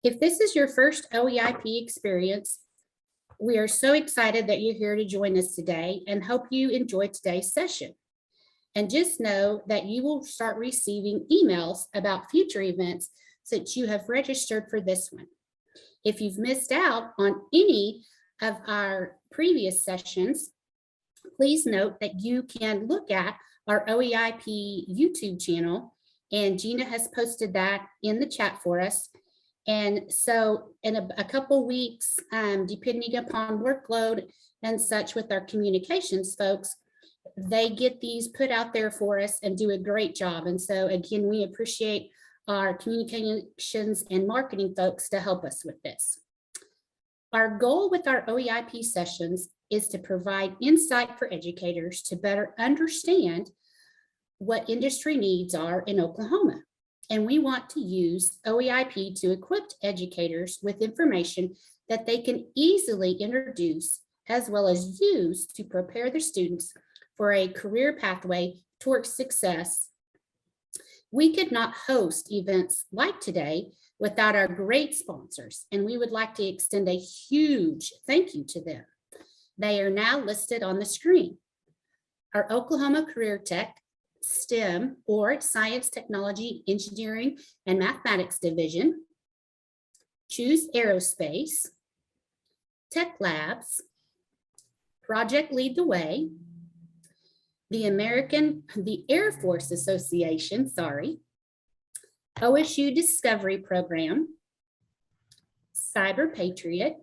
If this is your first OEIP experience, we are so excited that you're here to join us today and hope you enjoy today's session. And just know that you will start receiving emails about future events since you have registered for this one. If you've missed out on any of our previous sessions, please note that you can look at our OEIP YouTube channel, and Gina has posted that in the chat for us. And so in a couple weeks, depending upon workload and such with our communications folks, they get these put out there for us and do a great job. And so again, we appreciate our communications and marketing folks to help us with this. Our goal with our OEIP sessions is to provide insight for educators to better understand what industry needs are in Oklahoma. And we want to use OEIP to equip educators with information that they can easily introduce as well as use to prepare their students for a career pathway towards success. We could not host events like today without our great sponsors, and we would like to extend a huge thank you to them. They are now listed on the screen. Our Oklahoma CareerTech, STEM, or Science, Technology, Engineering, and Mathematics Division, Choose Aerospace, Tech Labs, Project Lead the Way, the Air Force Association, OSU Discovery Program, Cyber Patriot,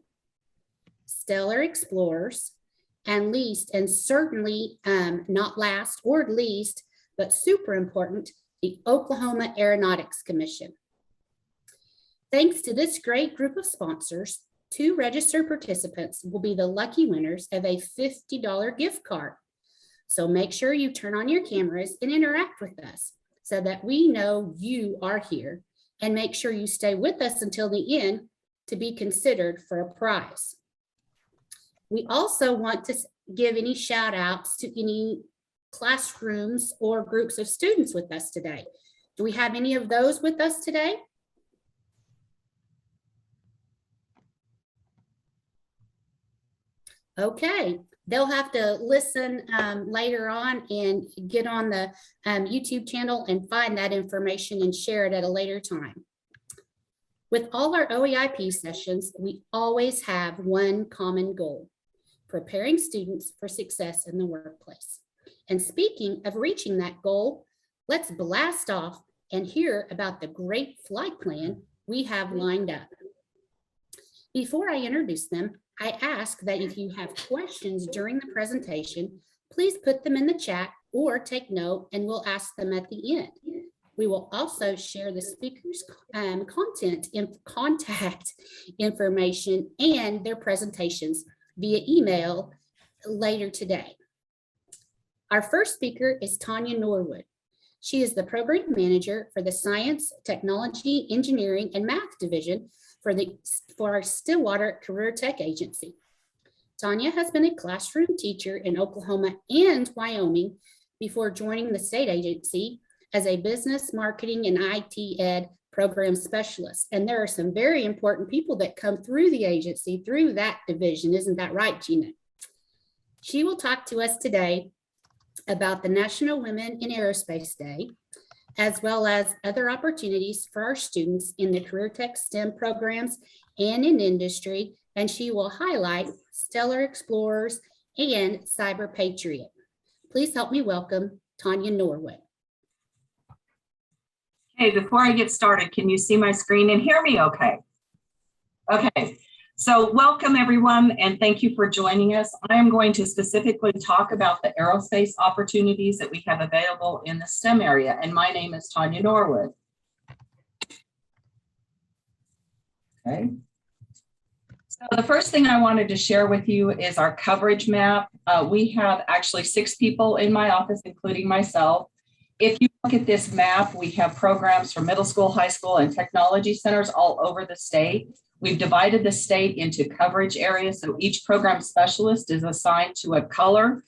Stellar Explorers, and least, and certainly not last or least, but super important, the Oklahoma Aeronautics Commission. Thanks to this great group of sponsors, 2 registered participants will be the lucky winners of a $50 gift card. So make sure you turn on your cameras and interact with us so that we know you are here, and make sure you stay with us until the end to be considered for a prize. We also want to give any shout outs to any classrooms or groups of students with us today. Do we have any of those with us today? Okay, they'll have to listen later on and get on the YouTube channel and find that information and share it at a later time. With all our OEIP sessions, we always have one common goal: preparing students for success in the workplace. And speaking of reaching that goal, let's blast off and hear about the great flight plan we have lined up. Before I introduce them, I ask that if you have questions during the presentation, please put them in the chat or take note and we'll ask them at the end. We will also share the speakers' contact information and their presentations via email later today. Our first speaker is Tonja Norwood. She is the program manager for the Science, Technology, Engineering, and Math Division for our Stillwater CareerTech agency. Tonja has been a classroom teacher in Oklahoma and Wyoming before joining the state agency as a business, marketing, and IT ed program specialist. And there are some very important people that come through the agency, through that division. Isn't that right, Gina? She will talk to us today about the National Women in Aerospace Day, as well as other opportunities for our students in the CareerTech STEM programs and in industry. And she will highlight Stellar Explorers and Cyber Patriot. Please help me welcome Tonja Norwood. Hey, before I get started, can you see my screen and hear me okay? Okay, so welcome everyone, and thank you for joining us. I am going to specifically talk about the aerospace opportunities that we have available in the STEM area, and my name is Tonja Norwood. Okay. So the first thing I wanted to share with you is our coverage map. We have actually 6 people in my office, including myself. If you look at this map, we have programs for middle school, high school, and technology centers all over the state. We've divided the state into coverage areas, so each program specialist is assigned to a color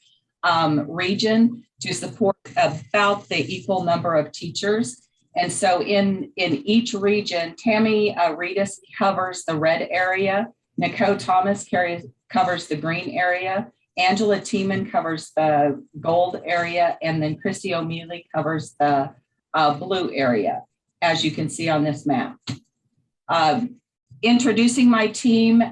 region to support about the equal number of teachers. And so in each region, Tammy Reedus covers the red area, Nicole Thomas covers the green area, Angela Tiemann covers the gold area, and then Christy O'Mealy covers the blue area, as you can see on this map. Introducing my team,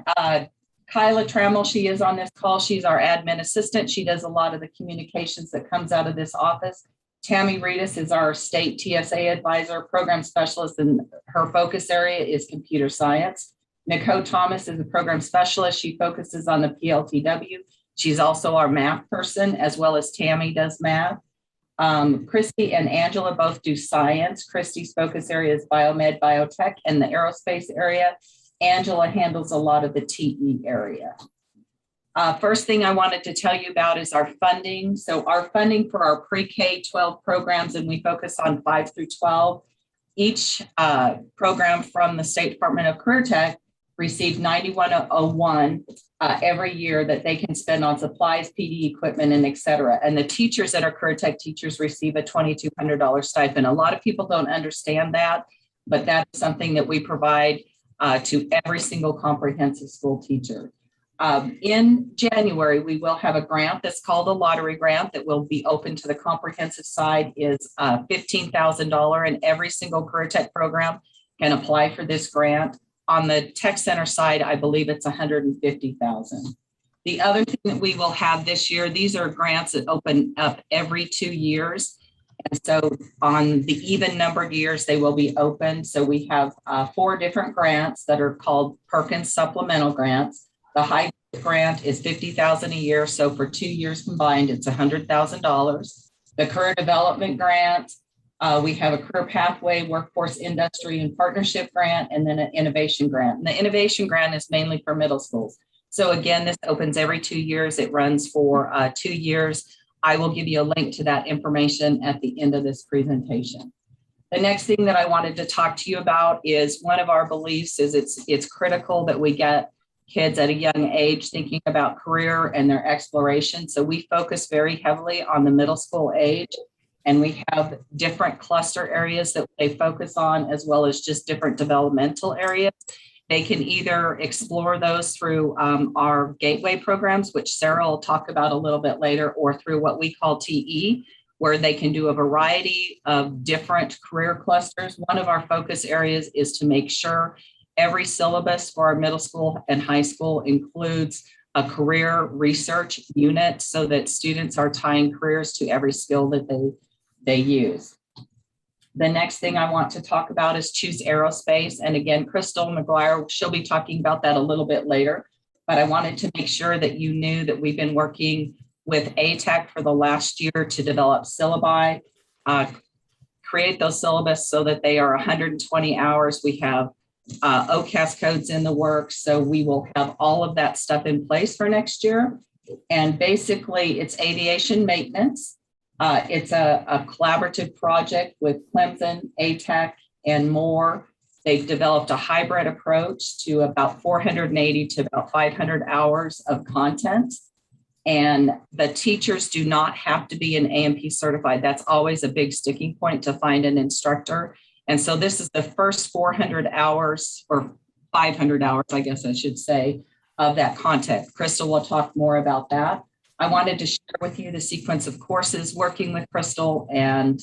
Kyla Trammell, she is on this call. She's our admin assistant. She does a lot of the communications that comes out of this office. Tammy Reedus is our state TSA advisor, program specialist, and her focus area is computer science. Nicole Thomas is a program specialist. She focuses on the PLTW. She's also our math person, as well as Tammy does math. Christy and Angela both do science. Christy's focus area is biomed, biotech, and the aerospace area. Angela handles a lot of the TE area. First thing I wanted to tell you about is our funding. So our funding for our pre-K-12 programs, and we focus on 5 through 12. Each program from the State Department of CareerTech receive $91.01 every year that they can spend on supplies, PD equipment, and et cetera. And the teachers that are CareerTech teachers receive a $2,200 stipend. A lot of people don't understand that, but that's something that we provide to every single comprehensive school teacher. In January, we will have a grant that's called a lottery grant that will be open to the comprehensive side, is $15,000, and every single CareerTech program can apply for this grant. On the tech center side, I believe it's $150,000. The other thing that we will have this year, these are grants that open up every 2 years. And so on the even numbered years, they will be open. So we have 4 different grants that are called Perkins supplemental grants. The high grant is $50,000 a year. So for 2 years combined, it's $100,000. The career development grant, we have a career pathway, workforce industry and partnership grant, and then an innovation grant. And the innovation grant is mainly for middle schools. So again, this opens every 2 years. It runs for 2 years. I will give you a link to that information at the end of this presentation. The next thing that I wanted to talk to you about is one of our beliefs is it's critical that we get kids at a young age thinking about career and their exploration. So we focus very heavily on the middle school age, and we have different cluster areas that they focus on, as well as just different developmental areas. They can either explore those through our gateway programs, which Sara will talk about a little bit later, or through what we call TE, where they can do a variety of different career clusters. One of our focus areas is to make sure every syllabus for our middle school and high school includes a career research unit so that students are tying careers to every skill that they use. The next thing I want to talk about is Choose Aerospace. And again, Crystal Maguire, she'll be talking about that a little bit later, but I wanted to make sure that you knew that we've been working with ATEC for the last year to develop syllabi, create those syllabus so that they are 120 hours. We have OCAS codes in the works, so we will have all of that stuff in place for next year. And basically, it's aviation maintenance. It's a collaborative project with Clemson, ATEC, and more. They've developed a hybrid approach to about 480 to about 500 hours of content. And the teachers do not have to be an AMP certified. That's always a big sticking point to find an instructor. And so this is the first 400 hours or 500 hours, I guess I should say, of that content. Crystal will talk more about that. I wanted to share with you the sequence of courses working with Crystal and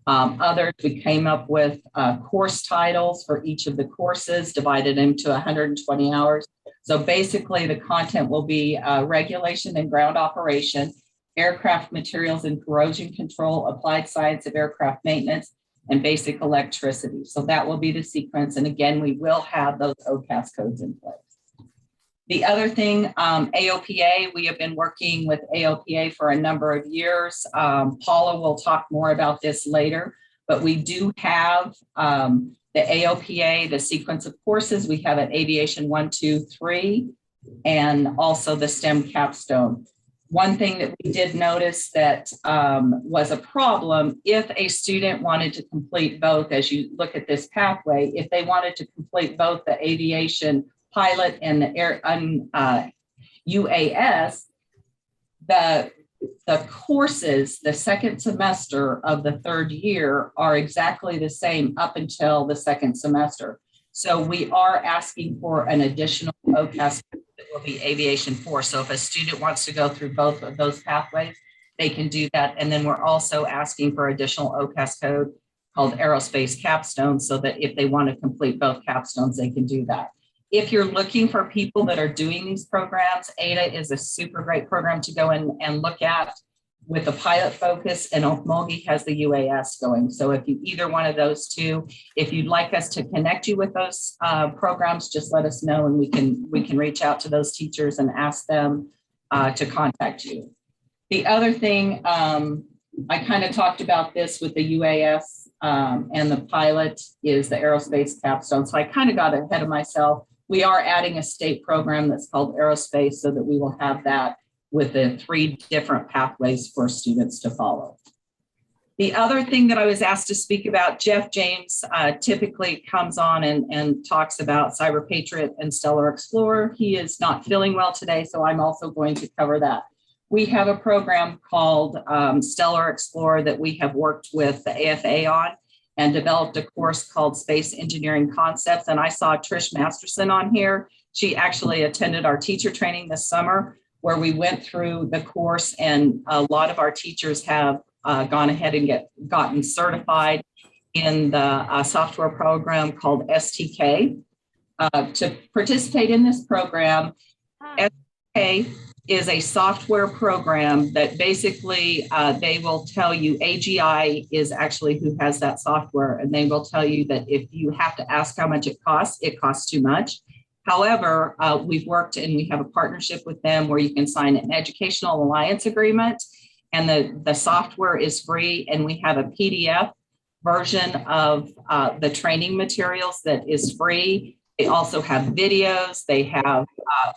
others. We came up with course titles for each of the courses, divided into 120 hours. So basically the content will be regulation and ground operation, aircraft materials and corrosion control, applied science of aircraft maintenance, and basic electricity. So that will be the sequence. And again, we will have those OCAS codes in place. The other thing, AOPA, we have been working with AOPA for a number of years. Paula will talk more about this later, but we do have the AOPA, the sequence of courses. We have an Aviation 1, 2, 3, and also the STEM Capstone. One thing that we did notice that was a problem, if a student wanted to complete both, as you look at this pathway, if they wanted to complete both the aviation pilot and the UAS, the the courses, the second semester of the third year are exactly the same up until the second semester. So we are asking for an additional OCAS that will be Aviation 4. So if a student wants to go through both of those pathways, they can do that. And then we're also asking for additional OCAS code called Aerospace Capstone, so that if they want to complete both capstones, they can do that. If you're looking for people that are doing these programs, ADA is a super great program to go in and look at with a pilot focus, and Okmulgee has the UAS going. So if you either one of those two, if you'd like us to connect you with those programs, just let us know, and we can reach out to those teachers and ask them to contact you. The other thing, I kind of talked about this with the UAS and the pilot, is the Aerospace Capstone. So I kind of got ahead of myself. We are adding a state program that's called Aerospace, so that we will have that with the 3 different pathways for students to follow. The other thing that I was asked to speak about, Jeff James typically comes on and talks about Cyber Patriot and Stellar Explorer. He is not feeling well today, so I'm also going to cover that. We have a program called Stellar Explorer that we have worked with the AFA on and developed a course called Space Engineering Concepts. And I saw Trish Masterson on here. She actually attended our teacher training this summer, where we went through the course, and a lot of our teachers have gone ahead and gotten certified in the software program called STK. To participate in this program, STK is a software program that basically they will tell you, AGI is actually who has that software, and they will tell you that if you have to ask how much it costs too much. However, we've worked and we have a partnership with them where you can sign an educational alliance agreement, and the software is free, and we have a PDF version of the training materials that is free. They also have videos, they have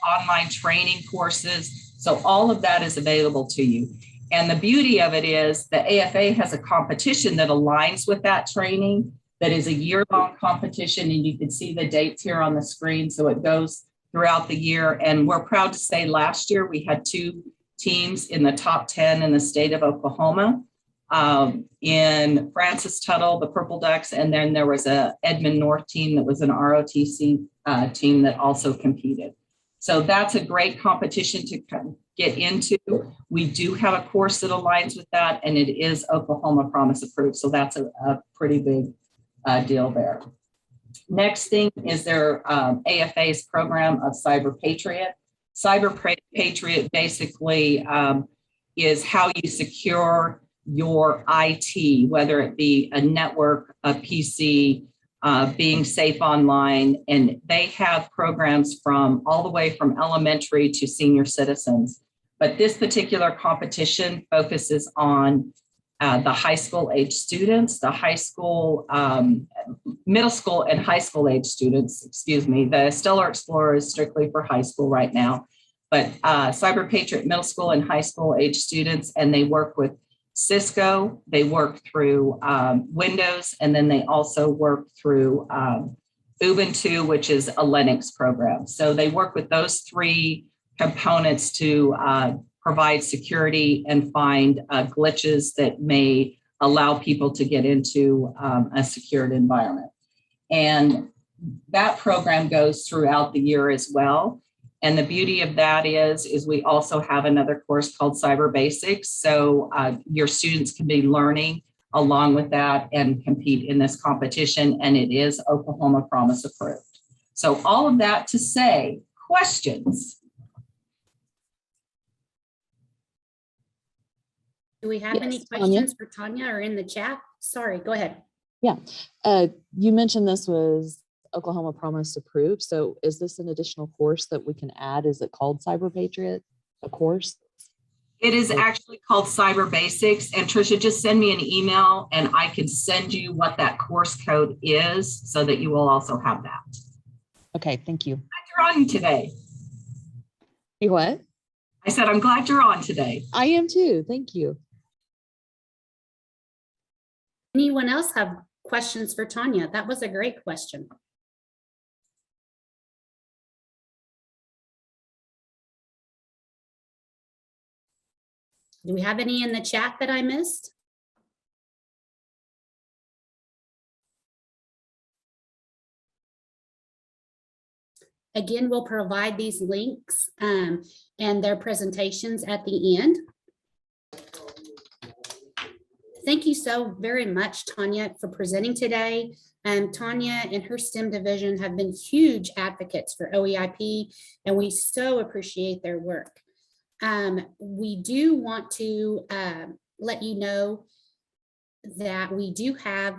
online training courses. So all of that is available to you. And the beauty of it is the AFA has a competition that aligns with that training, that is a year-long competition, and you can see the dates here on the screen. So it goes throughout the year. And we're proud to say last year we had 2 teams in the top 10 in the state of Oklahoma. In Francis Tuttle, the Purple Ducks, and then there was a Edmond North team that was an ROTC team that also competed. So that's a great competition to get into. We do have a course that aligns with that, and it is Oklahoma Promise approved. So that's a pretty big deal there. Next thing is their AFA's program of Cyber Patriot. Cyber Patriot basically is how you secure your IT, whether it be a network, a PC, being safe online. And they have programs from all the way from elementary to senior citizens. But this particular competition focuses on the high school age students, the high school, middle school and high school age students, excuse me. The Stellar Explorer is strictly for high school right now, but Cyber Patriot middle school and high school age students, and they work with Cisco, they work through Windows, and then they also work through Ubuntu, which is a Linux program. So they work with those 3 components to provide security and find glitches that may allow people to get into a secured environment. And that program goes throughout the year as well. And the beauty of that is we also have another course called Cyber Basics. So your students can be learning along with that and compete in this competition. And it is Oklahoma Promise approved. So all of that to say, questions? Do we have any questions for Tonja or in the chat? Sorry, go ahead. Yeah, you mentioned this was Oklahoma Promise approved. So is this an additional course that we can add? Is it called Cyber Patriot, a course? It is actually called Cyber Basics. And Tricia, just send me an email and I can send you what that course code is so that you will also have that. Okay, thank you. Glad you're on today. You what? I said, I'm glad you're on today. I am too. Thank you. Anyone else have questions for Tonja? That was a great question. Do we have any in the chat that I missed? Again, we'll provide these links and their presentations at the end. Thank you so very much, Tonja, for presenting today. Tonja and her STEM division have been huge advocates for OEIP, and we so appreciate their work. We do want to let you know that we do have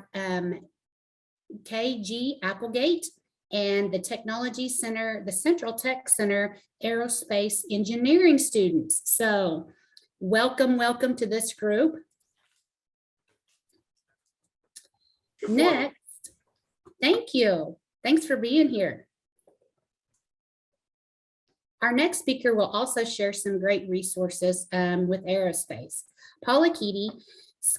KG Applegate and the Technology Center, the Central Tech Center Aerospace Engineering students. So welcome to this group. Next, thank you. Thanks for being here. Our next speaker will also share some great resources with aerospace. Paula Kedy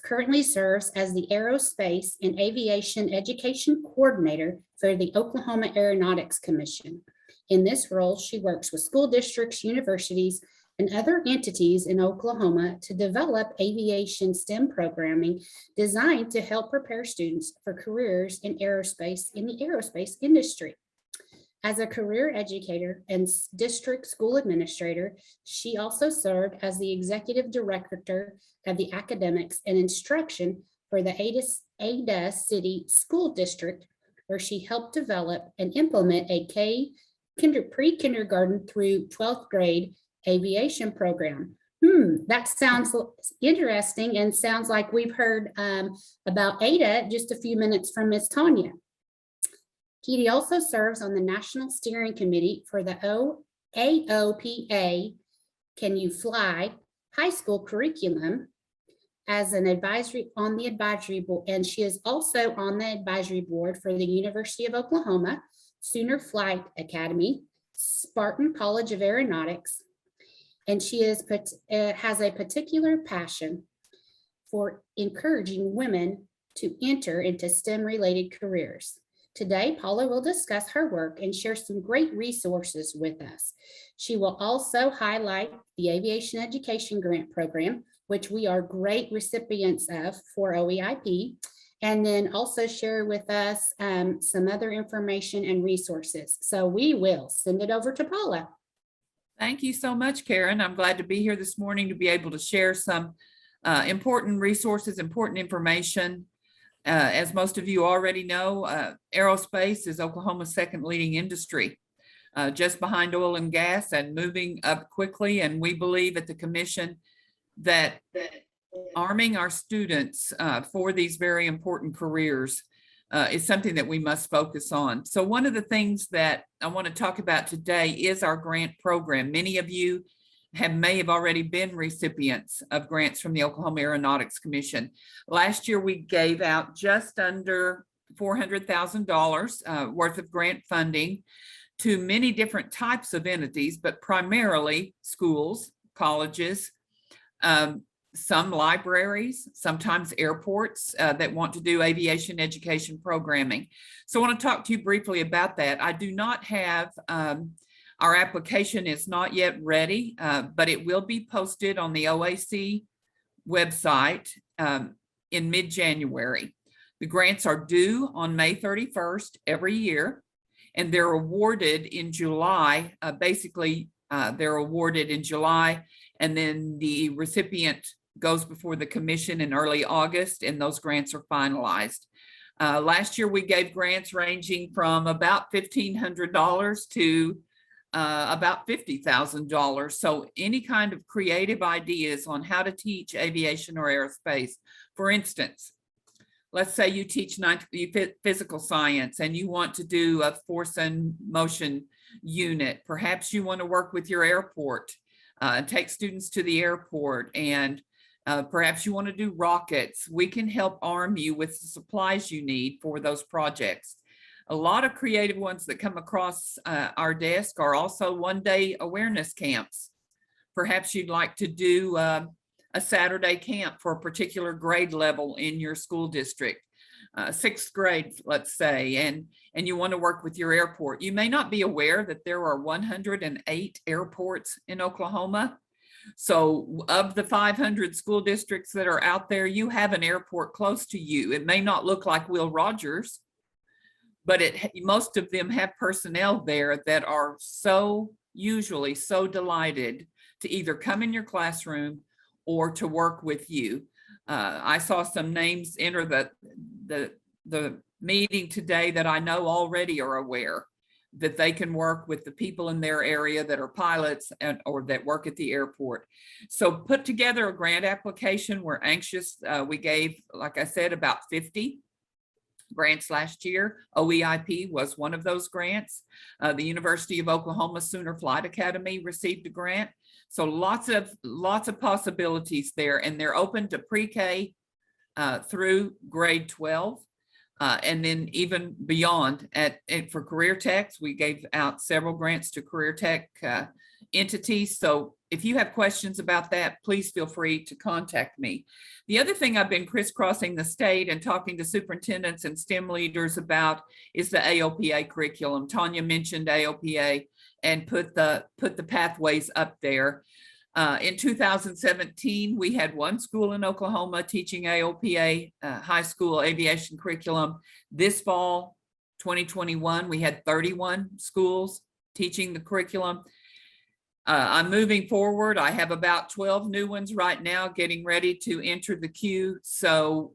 currently serves as the Aerospace and Aviation Education Coordinator for the Oklahoma Aeronautics Commission. In this role, she works with school districts, universities, and other entities in Oklahoma to develop aviation STEM programming designed to help prepare students for careers in the aerospace industry. As a career educator and district school administrator, she also served as the executive director of the academics and instruction for the Ada City School District, where she helped develop and implement a pre-kindergarten through 12th grade aviation program. That sounds interesting and sounds like we've heard about Ada just a few minutes from Ms. Tonja. Kedy also serves on the National Steering Committee for the AOPA Can You Fly High School Curriculum as an advisory on the advisory board, and she is also on the advisory board for the University of Oklahoma, Sooner Flight Academy, Spartan College of Aeronautics, and she has a particular passion for encouraging women to enter into STEM-related careers. Today, Paula will discuss her work and share some great resources with us. She will also highlight the Aviation Education Grant Program, which we are great recipients of for OEIP, and then also share with us some other information and resources. So we will send it over to Paula. Thank you so much, Karen. I'm glad to be here this morning to be able to share some important resources, important information. As most of you already know, aerospace is Oklahoma's second leading industry, just behind oil and gas and moving up quickly. And we believe at the commission that arming our students for these very important careers is something that we must focus on. So one of the things that I want to talk about today is our grant program. Many of you may have already been recipients of grants from the Oklahoma Aeronautics Commission. Last year, we gave out just under $400,000 worth of grant funding to many different types of entities, but primarily schools, colleges, some libraries, sometimes airports that want to do aviation education programming. So I want to talk to you briefly about that. I do not have our application is not yet ready, but it will be posted on the OAC website in mid-January. The grants are due on May 31st every year, and they're awarded in July. They're awarded in July, and then the recipient goes before the commission in early August, and those grants are finalized. Last year, we gave grants ranging from about $1,500 to about $50,000. So any kind of creative ideas on how to teach aviation or aerospace. For instance, let's say you teach physical science and you want to do a force and motion unit. Perhaps you want to work with your airport, take students to the airport, and perhaps you want to do rockets. We can help arm you with the supplies you need for those projects. A lot of creative ones that come across our desk are also one-day awareness camps. Perhaps you'd like to do a Saturday camp for a particular grade level in your school district, 6th grade, let's say, and you want to work with your airport. You may not be aware that there are 108 airports in Oklahoma. So of the 500 school districts that are out there, you have an airport close to you. It may not look like Will Rogers, but most of them have personnel there that are usually so delighted to either come in your classroom or to work with you. I saw some names enter the meeting today that I know already are aware that they can work with the people in their area that are pilots or that work at the airport. So put together a grant application. We're anxious. We gave, like I said, about 50 grants last year. OEIP was one of those grants. The University of Oklahoma Sooner Flight Academy received a grant. So lots of possibilities there, and they're open to pre-K through grade 12. And then even beyond for CareerTech, we gave out several grants to CareerTech entities. So if you have questions about that, please feel free to contact me. The other thing I've been crisscrossing the state and talking to superintendents and STEM leaders about is the AOPA curriculum. Tonja mentioned AOPA and put the pathways up there. In 2017, we had one school in Oklahoma teaching AOPA high school aviation curriculum. This fall, 2021, we had 31 schools teaching the curriculum. I'm moving forward. I have about 12 new ones right now getting ready to enter the queue. So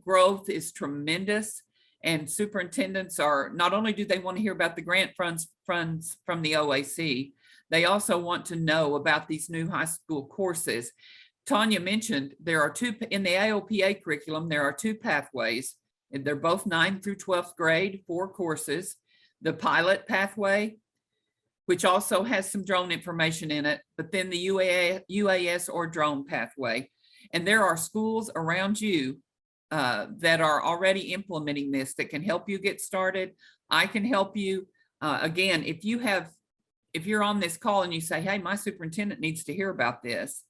growth is tremendous. And superintendents are, not only do they want to hear about the grant funds from the OAC, they also want to know about these new high school courses. Tonja mentioned there are two in the AOPA curriculum. There are two pathways, and they're both 9th through 12th grade, 4 courses. The pilot pathway, which also has some drone information in it, but then the UAS or drone pathway. And there are schools around you that are already implementing this that can help you get started. I can help you. Again, if you're on this call and you say, hey, my superintendent needs to hear about this,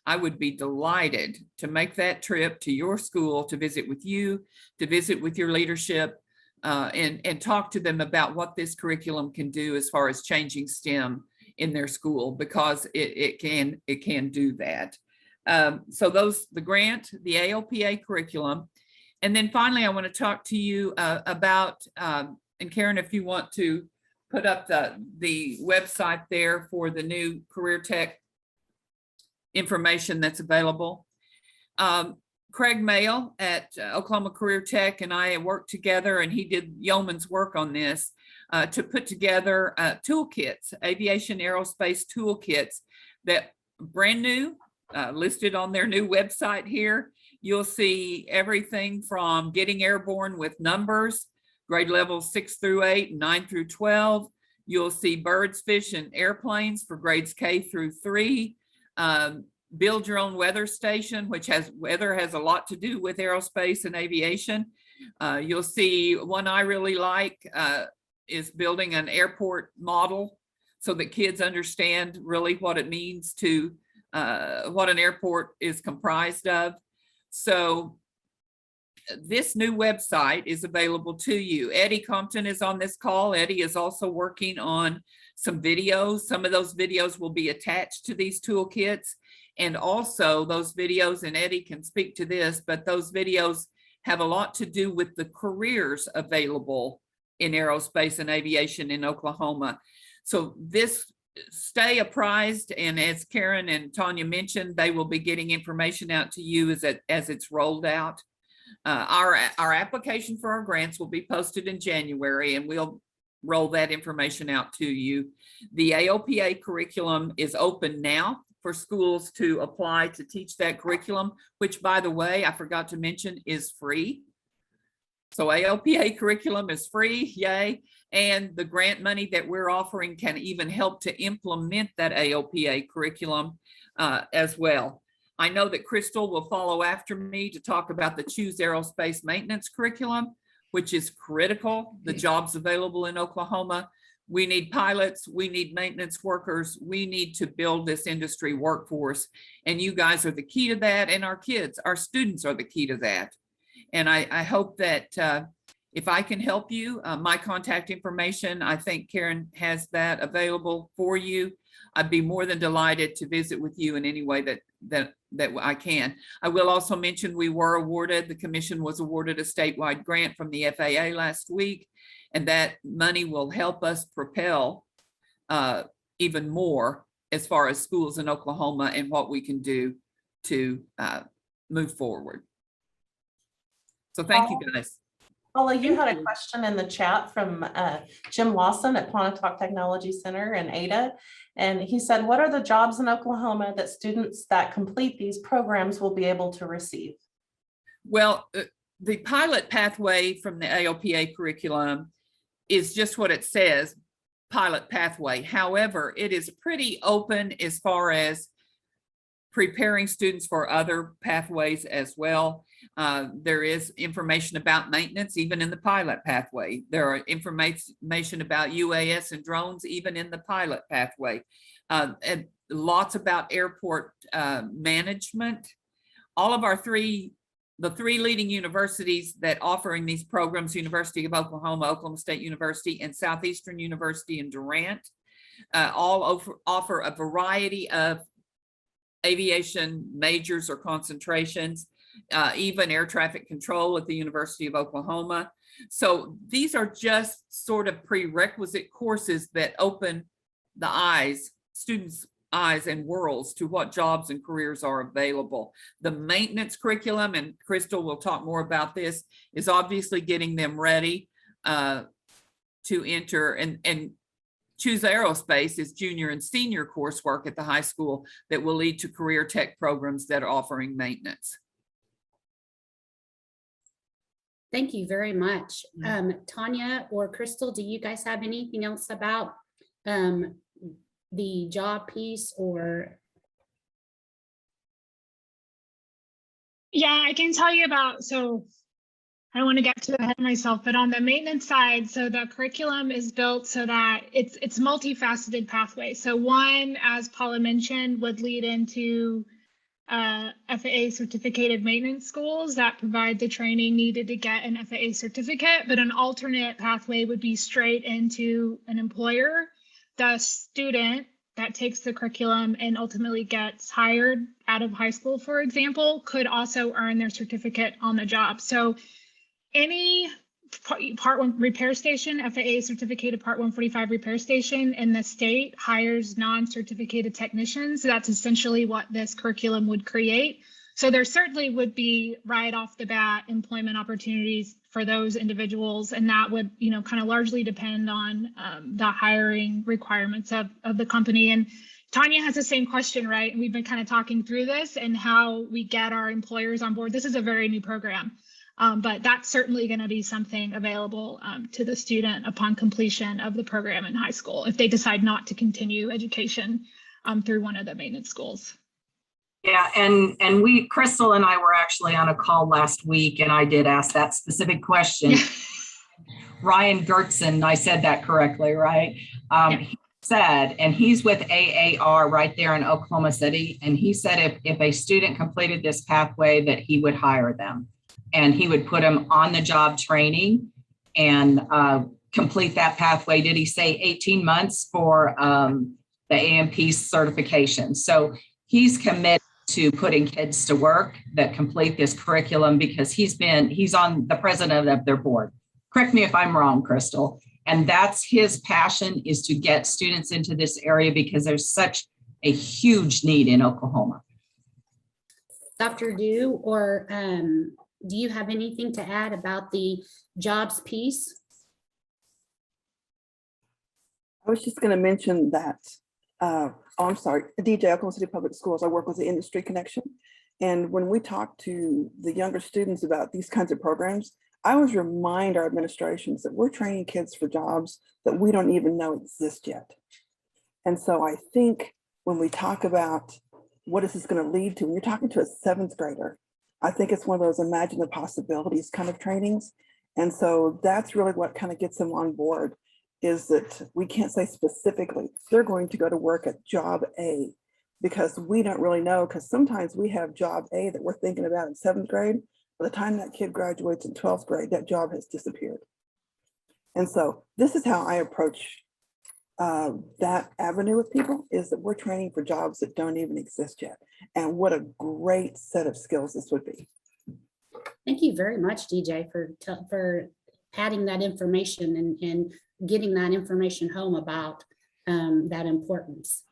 I would be delighted to make that trip to your school to visit with you, to visit with your leadership, and talk to them about what this curriculum can do as far as changing STEM in their school, because it can do that. So the grant, the AOPA curriculum. And then finally, I want to talk to you about, and Karen, if you want to put up the website there for the new CareerTech information that's available. Craig Mail at Oklahoma CareerTech and I worked together, and he did yeoman's work on this to put together toolkits, aviation aerospace toolkits that brand new, listed on their new website here. You'll see everything from getting airborne with numbers, grade levels 6 through 8, 9 through 12. You'll see birds, fish, and airplanes for grades K through 3. Build your own weather station, which weather has a lot to do with aerospace and aviation. You'll see one I really like is building an airport model so that kids understand really what it means to what an airport is comprised of. So this new website is available to you. Eddie Compton is on this call. Eddie is also working on some videos. Some of those videos will be attached to these toolkits. And also those videos, and Eddie can speak to this, but those videos have a lot to do with the careers available in aerospace and aviation in Oklahoma. So stay apprised, and as Karen and Tonja mentioned, they will be getting information out to you as it's rolled out. Our application for our grants will be posted in January, and we'll roll that information out to you. The AOPA curriculum is open now for schools to apply to teach that curriculum, which, by the way, I forgot to mention, is free. So AOPA curriculum is free, yay. And the grant money that we're offering can even help to implement that AOPA curriculum as well. I know that Crystal will follow after me to talk about the Choose Aerospace Maintenance curriculum, which is critical. The jobs available in Oklahoma. We need pilots, we need maintenance workers, we need to build this industry workforce. And you guys are the key to that, and our kids, our students are the key to that. And I hope that if I can help you, my contact information, I think Karen has that available for you. I'd be more than delighted to visit with you in any way that I can. I will also mention the commission was awarded a statewide grant from the FAA last week, and that money will help us propel even more as far as schools in Oklahoma and what we can do to move forward. So thank you, guys. Paula, you had a question in the chat from Jim Lawson at Pontotoc Technology Center in Ada. And he said, what are the jobs in Oklahoma that students that complete these programs will be able to receive? Well, the pilot pathway from the AOPA curriculum is just what it says, pilot pathway. However, it is pretty open as far as preparing students for other pathways as well. There is information about maintenance, even in the pilot pathway. There are information about UAS and drones, even in the pilot pathway. And lots about airport management. All of the three leading universities that offering these programs, University of Oklahoma, Oklahoma State University, and Southeastern University in Durant, all offer a variety of aviation majors or concentrations, even air traffic control at the University of Oklahoma. So these are just sort of prerequisite courses that open the eyes, students' eyes and worlds to what jobs and careers are available. The maintenance curriculum, and Crystal will talk more about this, is obviously getting them ready to enter and Choose Aerospace is junior and senior coursework at the high school that will lead to CareerTech programs that are offering maintenance. Thank you very much. Tonja or Crystal, do you guys have anything else about the job piece or? Yeah, I can tell you about, so I don't want to get too ahead of myself, but on the maintenance side, so the curriculum is built so that it's multifaceted pathway. So one, as Paula mentioned, would lead into FAA certificated maintenance schools that provide the training needed to get an FAA certificate, but an alternate pathway would be straight into an employer. The student that takes the curriculum and ultimately gets hired out of high school, for example, could also earn their certificate on the job. So any Part 1 repair station, FAA certificated Part 145 repair station in the state hires non-certificated technicians. So that's essentially what this curriculum would create. So there certainly would be right off the bat employment opportunities for those individuals, and that would, kind of largely depend on the hiring requirements of the company. And Tonja has the same question, right? And we've been kind of talking through this and how we get our employers on board. This is a very new program. But that's certainly going to be something available to the student upon completion of the program in high school, if they decide not to continue education through one of the maintenance schools. Yeah, and Crystal and I were actually on a call last week, and I did ask that specific question. Ryan Gertzen, I said that correctly, right? Yeah. He said, and he's with AAR right there in Oklahoma City, and he said if a student completed this pathway that he would hire them. And he would put them on the job training and complete that pathway. Did he say 18 months for the AMP certification? So he's committed to putting kids to work that complete this curriculum because he's on the president of their board. Correct me if I'm wrong, Crystal. And that's his passion, is to get students into this area because there's such a huge need in Oklahoma. Dr. Dew, or do you have anything to add about the jobs piece? I was just going to mention that, I'm sorry, DJ, Oklahoma City Public Schools, I work with the Industry Connection. And when we talk to the younger students about these kinds of programs, I always remind our administrations that we're training kids for jobs that we don't even know exist yet. And so I think when we talk about what is this going to lead to, when you're talking to a 7th grader, I think it's one of those imagine the possibilities kind of trainings. And so that's really what kind of gets them on board, is that we can't say specifically they're going to go to work at job A, because we don't really know, because sometimes we have job A that we're thinking about in 7th grade. By the time that kid graduates in 12th grade, that job has disappeared. And so this is how I approach that avenue with people is that we're training for jobs that don't even exist yet. And what a great set of skills this would be. Thank you very much, DJ, for adding that information and getting that information home about that importance.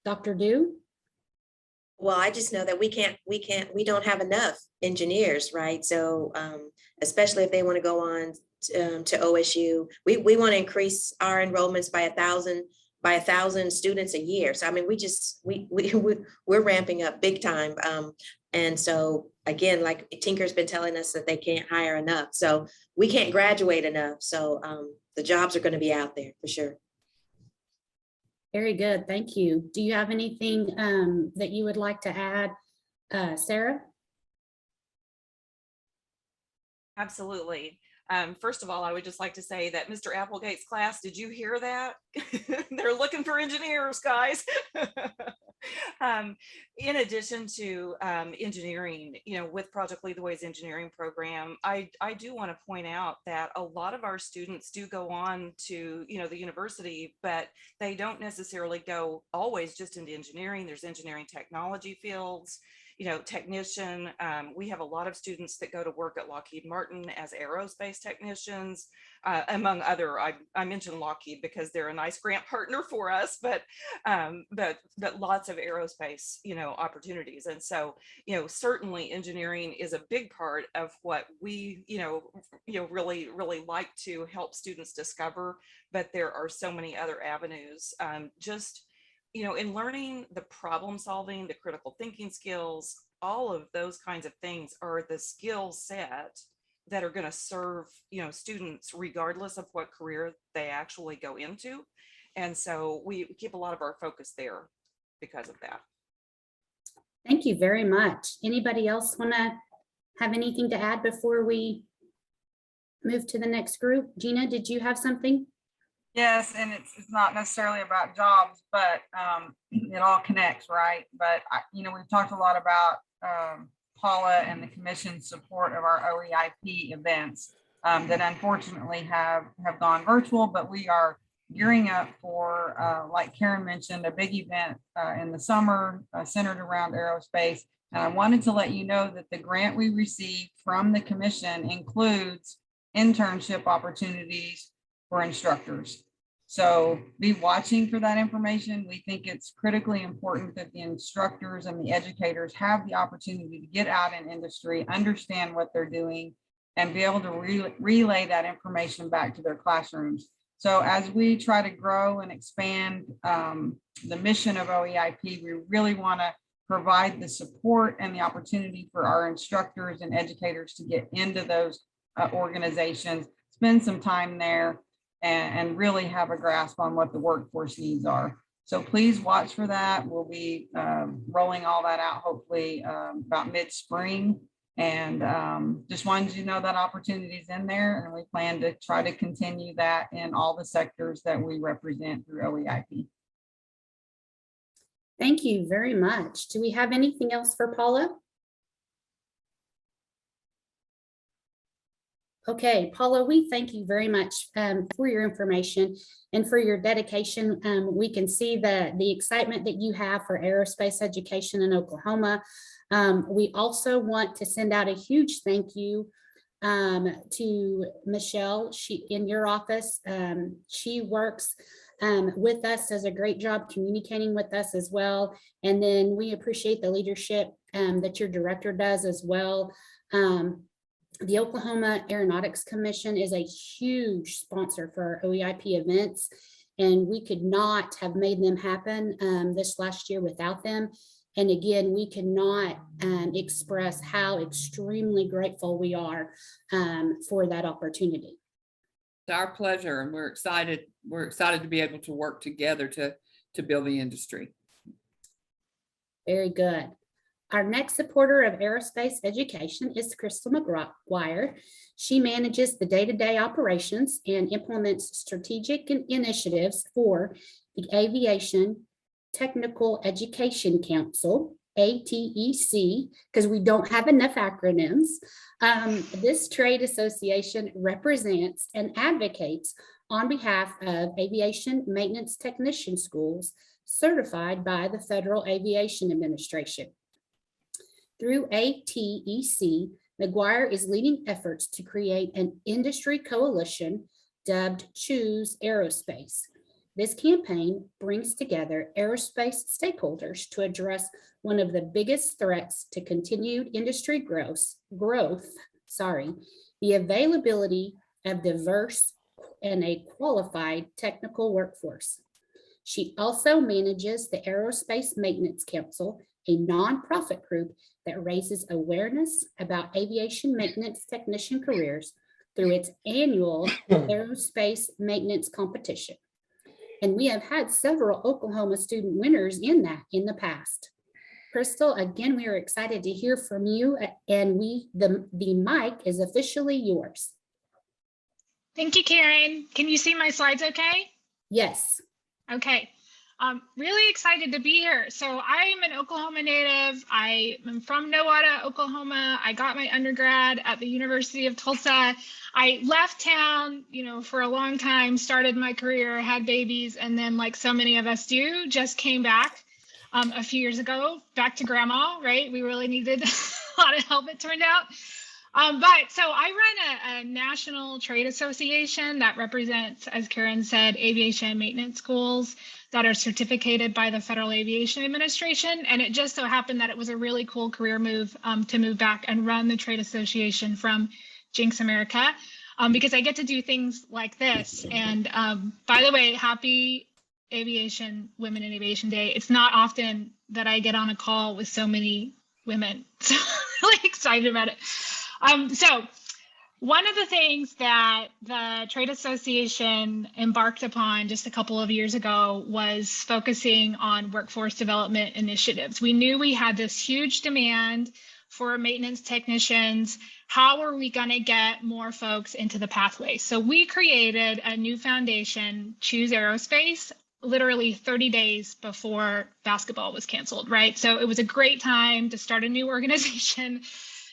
Dr. Dew? Well, I just know that we don't have enough engineers, right? So especially if they want to go on to OSU, we want to increase our enrollments by 1,000 students a year. So I mean, we're ramping up big time. And so again, like Tinker's been telling us that they can't hire enough. So we can't graduate enough. So the jobs are going to be out there for sure. Very good. Thank you. Do you have anything that you would like to add, Sara? Absolutely. First of all, I would just like to say that Mr. Applegate's class, did you hear that? They're looking for engineers, guys. In addition to engineering, with Project Lead the Way's engineering program, I do want to point out that a lot of our students do go on to, the university, but they don't necessarily go always just into engineering. There's engineering technology fields, technician. We have a lot of students that go to work at Lockheed Martin as aerospace technicians, among other. I mentioned Lockheed because they're a nice grant partner for us, but lots of aerospace, opportunities. And so, certainly engineering is a big part of what we, really like to help students discover. But there are so many other avenues. In learning the problem solving, the critical thinking skills, all of those kinds of things are the skill set that are going to serve, students regardless of what career they actually go into. And so we keep a lot of our focus there because of that. Thank you very much. Anybody else want to have anything to add before we move to the next group? Gina, did you have something? Yes, and it's not necessarily about jobs, but it all connects, right? But we've talked a lot about Paula and the commission's support of our OEIP events that unfortunately have gone virtual, but we are gearing up for, like Karen mentioned, a big event in the summer centered around aerospace. And I wanted to let you know that the grant we received from the commission includes internship opportunities for instructors. So be watching for that information. We think it's critically important that the instructors and the educators have the opportunity to get out in industry, understand what they're doing, and be able to relay that information back to their classrooms. So as we try to grow and expand the mission of OEIP, we really want to provide the support and the opportunity for our instructors and educators to get into those organizations, spend some time there, and really have a grasp on what the workforce needs are. So please watch for that. We'll be rolling all that out hopefully about mid-spring. And just wanted you to know that opportunity is in there, and we plan to try to continue that in all the sectors that we represent through OEIP. Thank you very much. Do we have anything else for Paula? Okay, Paula, we thank you very much for your information and for your dedication. We can see the excitement that you have for aerospace education in Oklahoma. We also want to send out a huge thank you to Michelle. She in your office. She works with us, does a great job communicating with us as well. And then we appreciate the leadership that your director does as well. The Oklahoma Aeronautics Commission is a huge sponsor for our OEIP events, and we could not have made them happen this last year without them. And again, we cannot express how extremely grateful we are for that opportunity. It's our pleasure, and we're excited. We're excited to be able to work together to build the industry. Very good. Our next supporter of aerospace education is Crystal Maguire. She manages the day-to-day operations and implements strategic initiatives for the Aviation Technical Education Council, ATEC, because we don't have enough acronyms. This trade association represents and advocates on behalf of Aviation Maintenance Technician Schools certified by the Federal Aviation Administration. Through ATEC, Maguire is leading efforts to create an industry coalition dubbed Choose Aerospace. This campaign brings together aerospace stakeholders to address one of the biggest threats to continued industry growth, the availability of diverse and a qualified technical workforce. She also manages the Aerospace Maintenance Council, a nonprofit group that raises awareness about aviation maintenance technician careers through its annual aerospace maintenance competition. And we have had several Oklahoma student winners in the past. Crystal, again, we are excited to hear from you, and the mic is officially yours. Thank you, Karen. Can you see my slides okay? Yes. Okay. I'm really excited to be here. So I'm an Oklahoma native. I am from Norwood, Oklahoma. I got my undergrad at the University of Tulsa. I left town, for a long time, started my career, had babies, and then, like so many of us do, just came back a few years ago, back to grandma, right? We really needed a lot of help, it turned out. But so I run a national trade association that represents, as Karen said, aviation maintenance schools that are certificated by the Federal Aviation Administration. And it just so happened that it was a really cool career move to move back and run the trade association from Jinx America, because I get to do things like this. And by the way, happy Women in Aviation Day. It's not often that I get on a call with so many women. So I'm really excited about it. So one of the things that the trade association embarked upon just a couple of years ago was focusing on workforce development initiatives. We knew we had this huge demand for maintenance technicians. How are we going to get more folks into the pathway? So we created a new foundation, Choose Aerospace, literally 30 days before basketball was canceled, right? So it was a great time to start a new organization.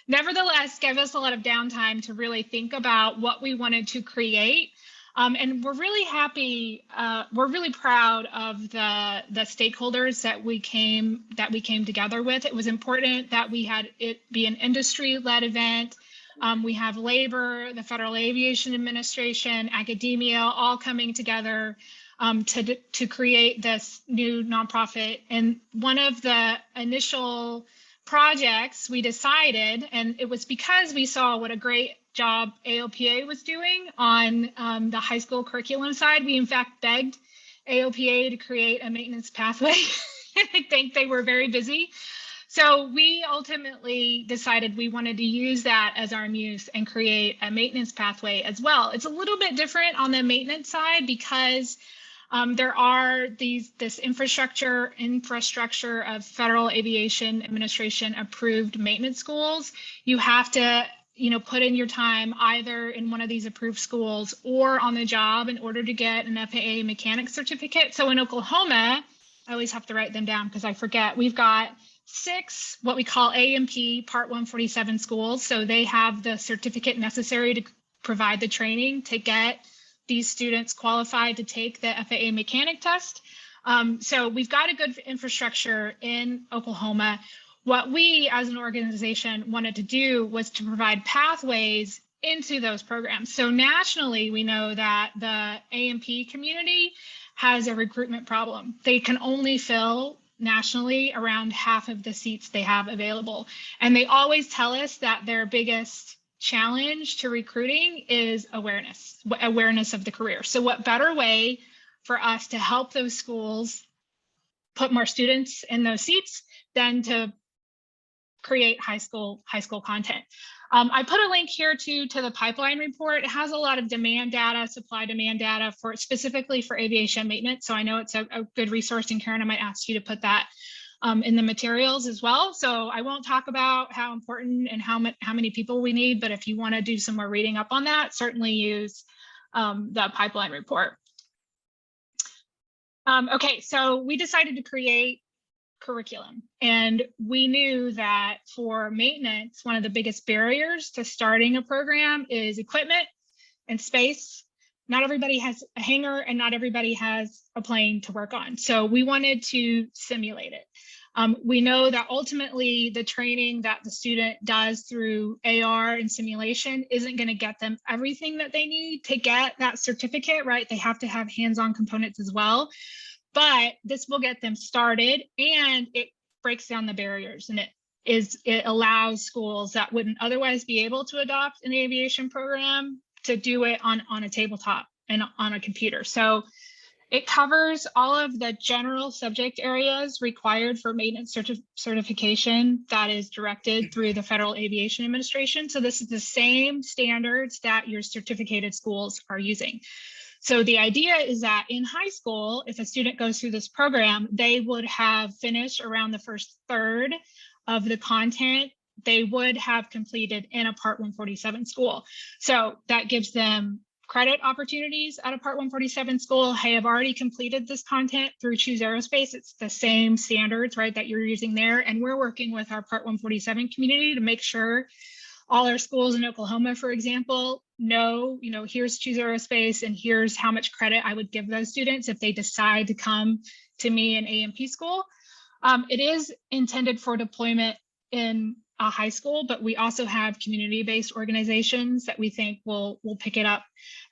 Nevertheless, gave us a lot of downtime to really think about what we wanted to create. And we're really happy, we're really proud of the stakeholders that we came together with. It was important that we had it be an industry-led event. We have labor, the Federal Aviation Administration, academia, all coming together to create this new nonprofit. And one of the initial projects we decided, and it was because we saw what a great job AOPA was doing on the high school curriculum side. We in fact begged AOPA to create a maintenance pathway. I think they were very busy. So we ultimately decided we wanted to use that as our muse and create a maintenance pathway as well. It's a little bit different on the maintenance side because there are this infrastructure of Federal Aviation Administration approved maintenance schools. You have to, put in your time either in one of these approved schools or on the job in order to get an FAA mechanic certificate. So in Oklahoma, I always have to write them down because I forget. We've got 6 what we call AMP Part 147 schools. So they have the certificate necessary to provide the training to get these students qualified to take the FAA mechanic test. So we've got a good infrastructure in Oklahoma. What we as an organization wanted to do was to provide pathways into those programs. So nationally, we know that the AMP community has a recruitment problem. They can only fill nationally around half of the seats they have available. And they always tell us that their biggest challenge to recruiting is awareness of the career. So what better way for us to help those schools put more students in those seats than to create high school content. I put a link here to the pipeline report. It has a lot of demand data, supply demand data specifically for aviation maintenance. So I know it's a good resource, and Karen, I might ask you to put that in the materials as well. So I won't talk about how important and how many people we need, but if you want to do some more reading up on that, certainly use the pipeline report. Okay, so we decided to create curriculum, and we knew that for maintenance, one of the biggest barriers to starting a program is equipment and space. not everybody has a hangar and not everybody has a plane to work on. So we wanted to simulate it. We know that ultimately the training that the student does through AR and simulation isn't going to get them everything that they need to get that certificate, right? They have to have hands-on components as well, but this will get them started, and it breaks down the barriers, and it allows schools that wouldn't otherwise be able to adopt an aviation program to do it on a tabletop and on a computer. So it covers all of the general subject areas required for maintenance certification that is directed through the Federal Aviation Administration. So this is the same standards that your certificated schools are using. So the idea is that in high school, if a student goes through this program, they would have finished around the first third of the content they would have completed in a Part 147 school. So that gives them credit opportunities at a Part 147 school. Hey, I've already completed this content through Choose Aerospace. It's the same standards, right, that you're using there. And we're working with our Part 147 community to make sure all our schools in Oklahoma, for example, know, here's Choose Aerospace and here's how much credit I would give those students if they decide to come to me in A&P school. It is intended for deployment in a high school, but we also have community-based organizations that we think will pick it up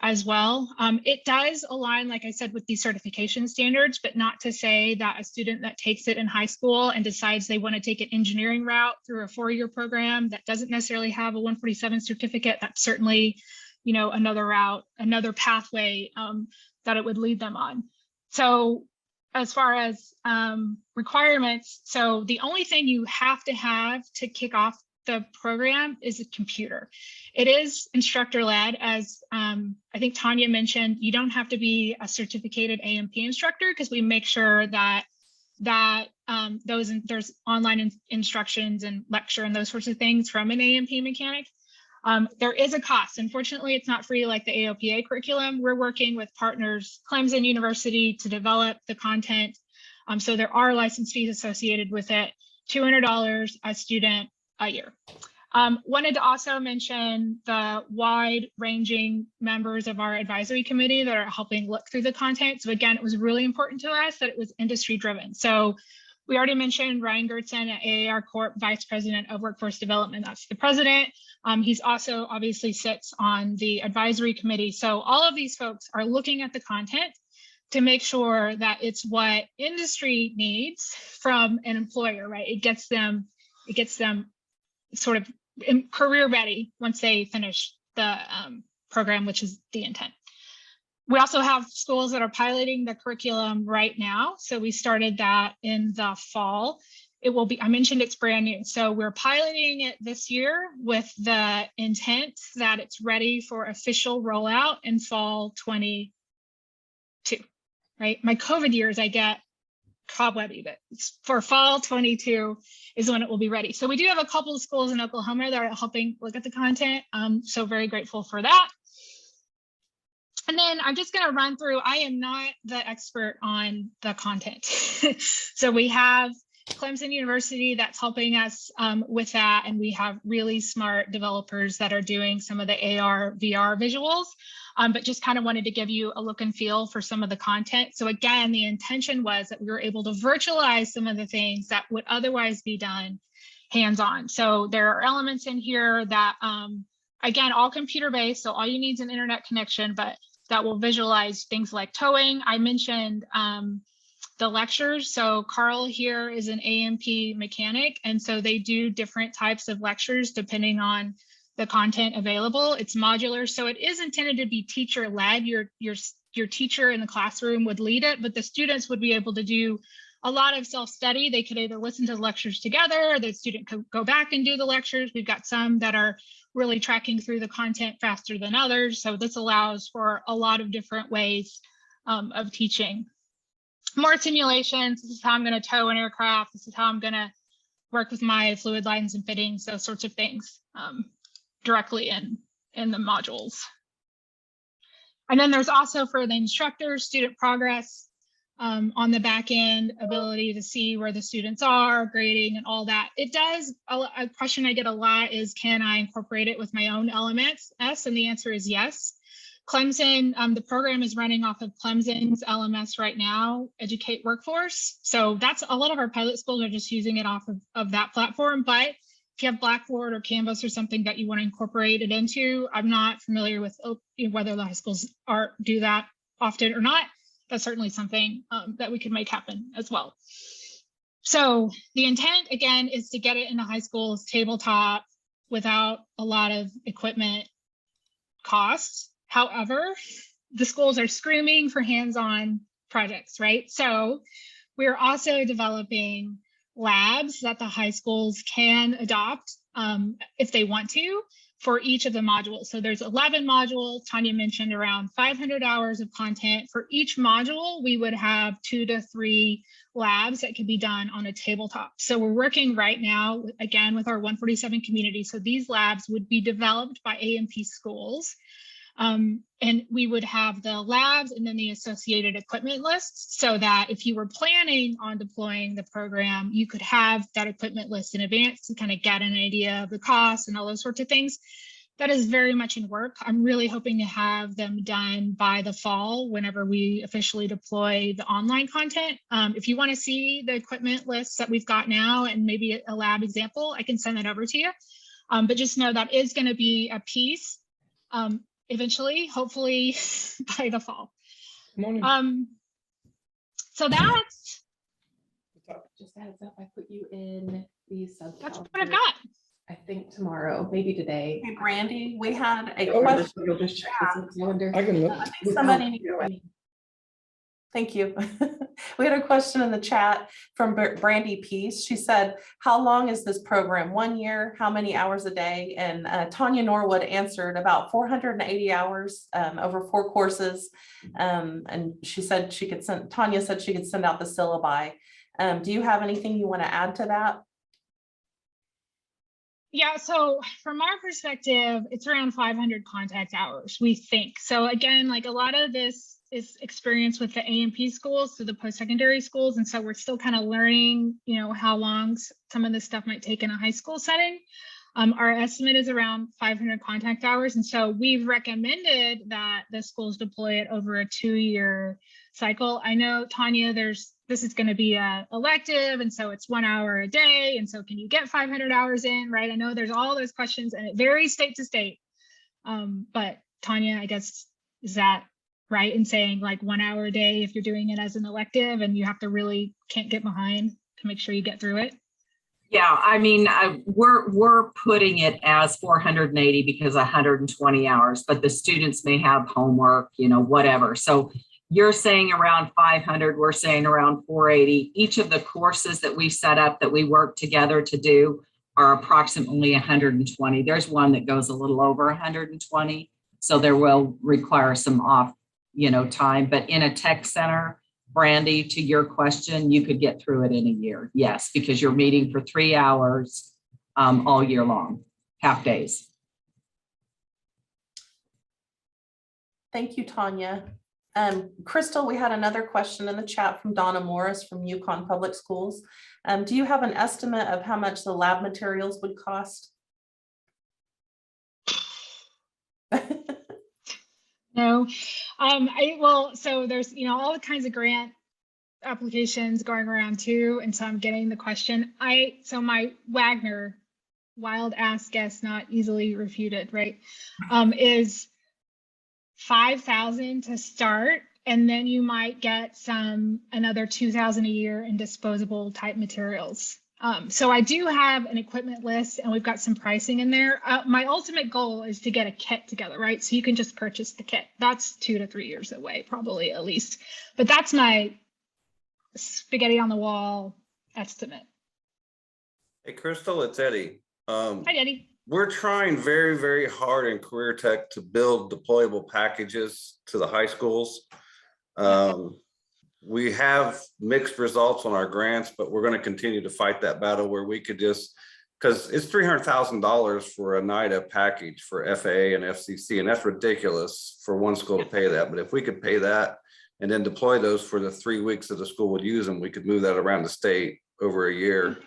as well. It does align, like I said, with these certification standards, but not to say that a student that takes it in high school and decides they want to take an engineering route through a 4-year program that doesn't necessarily have a 147 certificate, that's certainly, another route, another pathway that it would lead them on. So as far as requirements, so the only thing you have to kick off the program is a computer. It is instructor led, as I think Tonja mentioned. You don't have to be a certificated A&P instructor because we make sure that there's online instructions and lecture and those sorts of things from an A&P mechanic. There is a cost. Unfortunately, it's not free like the AOPA curriculum. We're working with partners, Clemson University, to develop the content. So there are license fees associated with it, $200 a student a year. Wanted to also mention the wide-ranging members of our advisory committee that are helping look through the content. So again, it was really important to us that it was industry-driven. So we already mentioned Ryan Gertzen at AAR Corp, Vice President of Workforce Development. That's the president. He's also obviously sits on the advisory committee. So all of these folks are looking at the content to make sure that it's what industry needs from an employer, right? It gets them sort of career ready once they finish the program, which is the intent. We also have schools that are piloting the curriculum right now. So we started that in the fall. It will be, I mentioned it's brand new. So we're piloting it this year with the intent that it's ready for official rollout in fall 22, right? My COVID years, I get cobwebby, but for fall 22 is when it will be ready. So we do have a couple of schools in Oklahoma that are helping look at the content. So very grateful for that. And then I'm just going to run through, I am not the expert on the content. So we have Clemson University that's helping us with that. And we have really smart developers that are doing some of the AR, VR visuals, but just kind of wanted to give you a look and feel for some of the content. So again, the intention was that we were able to virtualize some of the things that would otherwise be done hands-on. So there are elements in here that, again, all computer-based. So all you need is an internet connection, but that will visualize things like towing. I mentioned the lectures. So Carl here is an A&P mechanic, and so they do different types of lectures depending on the content available. It's modular, so it is intended to be teacher-led. Your teacher in the classroom would lead it, but the students would be able to do a lot of self-study. They could either listen to the lectures together, or the student could go back and do the lectures. We've got some that are really tracking through the content faster than others. So this allows for a lot of different ways of teaching. More simulations. This is how I'm going to tow an aircraft. This is how I'm going to work with my fluid lines and fittings, those sorts of things directly in the modules. And then there's also for the instructors, student progress on the back end, ability to see where the students are, grading and all that. It does, a question I get a lot is, can I incorporate it with my own LMS? And the answer is yes. Clemson, the program is running off of Clemson's LMS right now, Educate Workforce. So that's a lot of our pilot schools are just using it off of that platform. But if you have Blackboard or Canvas or something that you want to incorporate it into, I'm not familiar with whether the high schools do that often or not. That's certainly something that we could make happen as well. So the intent, again, is to get it into high schools, tabletop, without a lot of equipment costs. However, the schools are screaming for hands-on projects, right? So we're also developing labs that the high schools can adopt if they want to for each of the modules. So there's 11 modules. Tonja mentioned around 500 hours of content. For each module, we would have 2 to 3 labs that could be done on a tabletop. So we're working right now, again, with our 147 community. So these labs would be developed by A&P schools. And we would have the labs and then the associated equipment lists so that if you were planning on deploying the program, you could have that equipment list in advance to kind of get an idea of the cost and all those sorts of things. That is very much in work. I'm really hoping to have them done by the fall whenever we officially deploy the online content. If you want to see the equipment lists that we've got now and maybe a lab example, I can send that over to you. But just know that is going to be a piece eventually, hopefully by the fall. So that's just a heads up, I put you in the sub. That's what I've got. I think tomorrow, maybe today. Hey, Brandy, we had a Or question. you'll just check this calendar. I can look. I think somebody. Thank you. We had a question in the chat from Brandy Peace. She said, how long is this program? 1 year? How many hours a day? And Tonja Norwood answered about 480 hours over 4 courses. And she said she could send, Tonja said she could send out the syllabi. Do you have anything you want to add to that? Yeah, so from our perspective, it's around 500 contact hours, we think. So again, like a lot of this is experience with the A&P schools, so the post-secondary schools. And so we're still kind of learning, how long some of this stuff might take in a high school setting. Our estimate is around 500 contact hours. And so we've recommended that the schools deploy it over a 2-year cycle. I know, Tonja, this is going to be a elective, and so it's 1 hour a day. And so can you get 500 hours in, right? I know there's all those questions and it varies state to state. But Tonja, I guess, is that right in saying like 1 hour a day if you're doing it as an elective and you have to really can't get behind to make sure you get through it? Yeah, I mean, we're putting it as 480 because 120 hours, but the students may have homework, whatever. So you're saying around 500, we're saying around 480. Each of the courses that we set up that we work together to do are approximately 120. There's one that goes a little over 120. So there will require some off, time, but in a tech center, Brandy, to your question, you could get through it in a year. Yes, because you're meeting for 3 hours all year long, half days. Thank you, Tonja. Crystal, we had another question in the chat from Donna Morris from Yukon Public Schools. Do you have an estimate of how much the lab materials would cost? No, so there's, all the kinds of grant applications going around too. And so I'm getting the question. So my Wagner, wild ass guess, not easily refuted, right? Is 5,000 to start. And then you might get another 2,000 a year in disposable type materials. So I do have an equipment list and we've got some pricing in there. My ultimate goal is to get a kit together, right? So you can just purchase the kit. That's 2 to 3 years away, probably at least. But that's my spaghetti on the wall estimate. Hey, Crystal, it's Eddie. Hi, Eddie. We're trying very, very hard in CareerTech to build deployable packages to the high schools. We have mixed results on our grants, but we're going to continue to fight that battle where we could just, because it's $300,000 for a NIDA package for FAA and FCC, and that's ridiculous for one school to pay that. But if we could pay that and then deploy those for the 3 weeks that the school would use them, we could move that around the state over a year.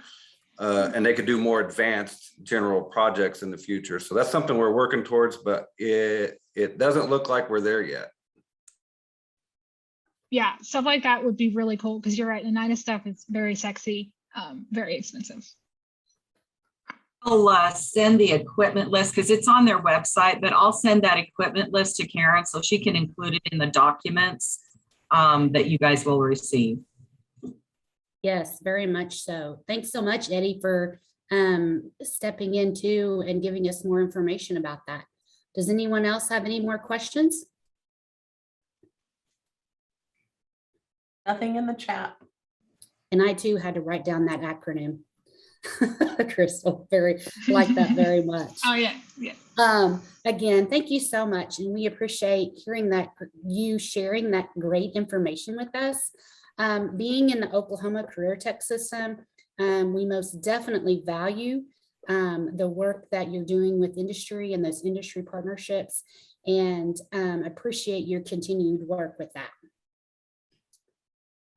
and they could do more advanced general projects in the future. So that's something we're working towards, but it doesn't look like we're there yet. Yeah, stuff like that would be really cool because you're right. The NIDA stuff is very sexy, very expensive. I'll send the equipment list because it's on their website, but I'll send that equipment list to Karen so she can include it in the documents that you guys will receive. Yes, very much so. Thanks so much, Eddie, for stepping in too and giving us more information about that. Does anyone else have any more questions? Nothing in the chat. And I too had to write down that acronym. Crystal, like that very much. Oh yeah. Again, thank you so much. And we appreciate hearing that, you sharing that great information with us. Being in the Oklahoma CareerTech system, we most definitely value the work that you're doing with industry and those industry partnerships, and appreciate your continued work with that.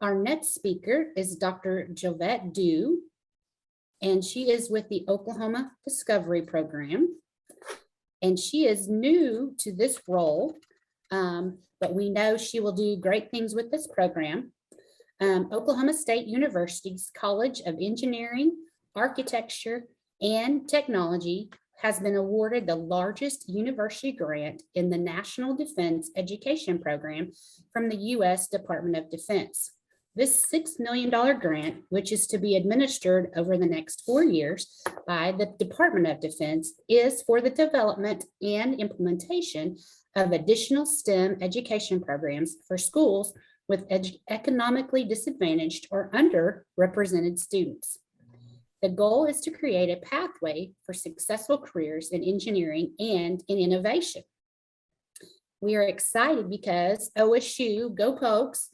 Our next speaker is Dr. Jovette Dew, and she is with the Oklahoma Discovery Program. And she is new to this role, but we know she will do great things with this program. Oklahoma State University's College of Engineering, Architecture, and Technology has been awarded the largest university grant in the National Defense Education Program from the U.S. Department of Defense. This $6 million grant, which is to be administered over the next 4 years by the Department of Defense, is for the development and implementation of additional STEM education programs for schools with economically disadvantaged or underrepresented students. The goal is to create a pathway for successful careers in engineering and in innovation. We are excited because OSU, Go Pokes,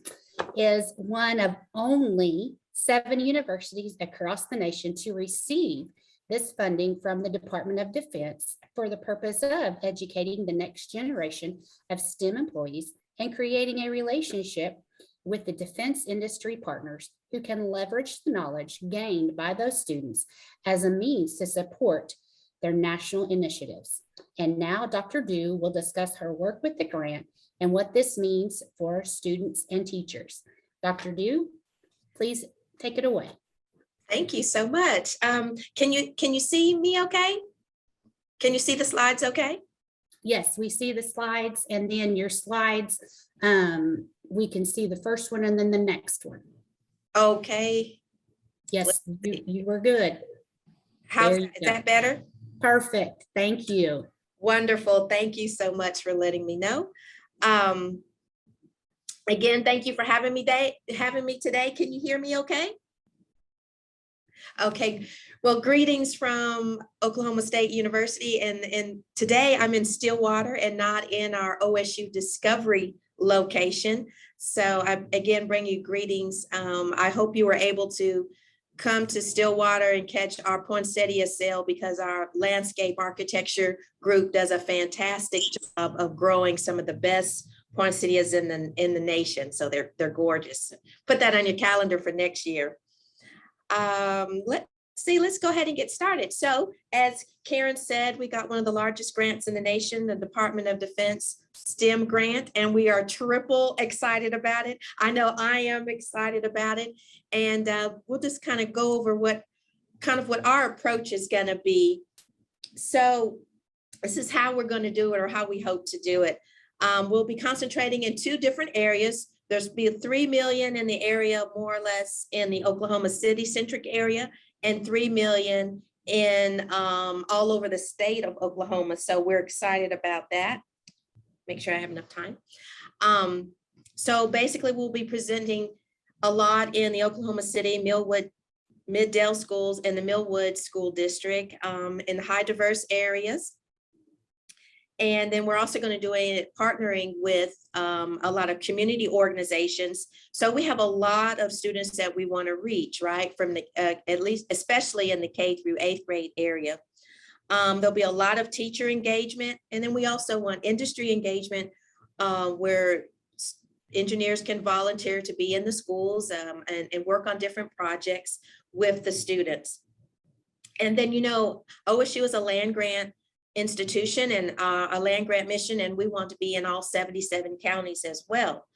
is one of only 7 universities across the nation to receive this funding from the Department of Defense for the purpose of educating the next generation of STEM employees and creating a relationship with the defense industry partners who can leverage the knowledge gained by those students as a means to support their national initiatives. And now Dr. Dew will discuss her work with the grant and what this means for students and teachers. Dr. Dew, please take it away. Thank you so much. Can you see me okay? Can you see the slides okay? Yes, we see the slides, and then your slides, we can see the first one and then the next one. Okay. Yes, you were good. Is that better? Perfect. Thank you. Wonderful. Thank you so much for letting me know. Again, thank you for having me today. Can you hear me okay? Okay. Well, greetings from Oklahoma State University. And today I'm in Stillwater and not in our OSU Discovery location. So I again bring you greetings. I hope you were able to come to Stillwater and catch our poinsettia sale, because our landscape architecture group does a fantastic job of growing some of the best poinsettias in the nation. So they're gorgeous. Put that on your calendar for next year. Let's go ahead and get started. So as Karen said, we got one of the largest grants in the nation, the Department of Defense STEM grant, and we are triple excited about it. I know I am excited about it. And we'll just kind of go over what our approach is going to be. So this is how we're going to do it, or how we hope to do it. We'll be concentrating in 2 different areas. There's be $3 million in the area, more or less, in the Oklahoma City centric area, and $3 million in all over the state of Oklahoma. So we're excited about that. Make sure I have enough time. So basically, we'll be presenting a lot in the Oklahoma City, Millwood, Middale schools, and the Millwood School District in high diverse areas. And then we're also going to do it partnering with a lot of community organizations. So we have a lot of students that we want to reach, right? From the, at least, especially in the K through 8th grade area. There'll be a lot of teacher engagement. And then we also want industry engagement where engineers can volunteer to be in the schools and work on different projects with the students. And then, OSU is a land grant institution and a land grant mission, and we want to be in all 77 counties as well.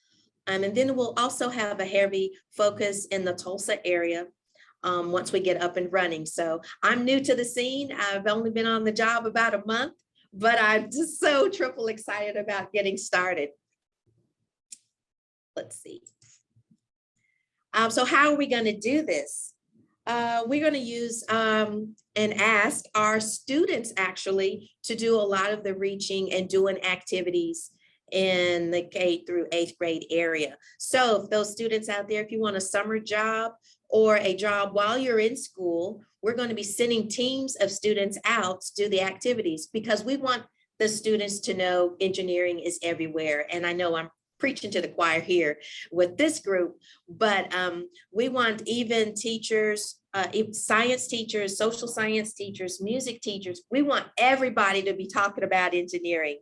And then we'll also have a heavy focus in the Tulsa area once we get up and running. So I'm new to the scene. I've only been on the job about a month, but I'm just so triple excited about getting started. Let's see. So how are we going to do this? We're going to use and ask our students actually to do a lot of the reaching and doing activities in the K through 8th grade area. So if those students out there, if you want a summer job or a job while you're in school, we're going to be sending teams of students out to do the activities because we want the students to know engineering is everywhere. And I know I'm preaching to the choir here with this group, but we want even teachers, science teachers, social science teachers, music teachers. We want everybody to be talking about engineering,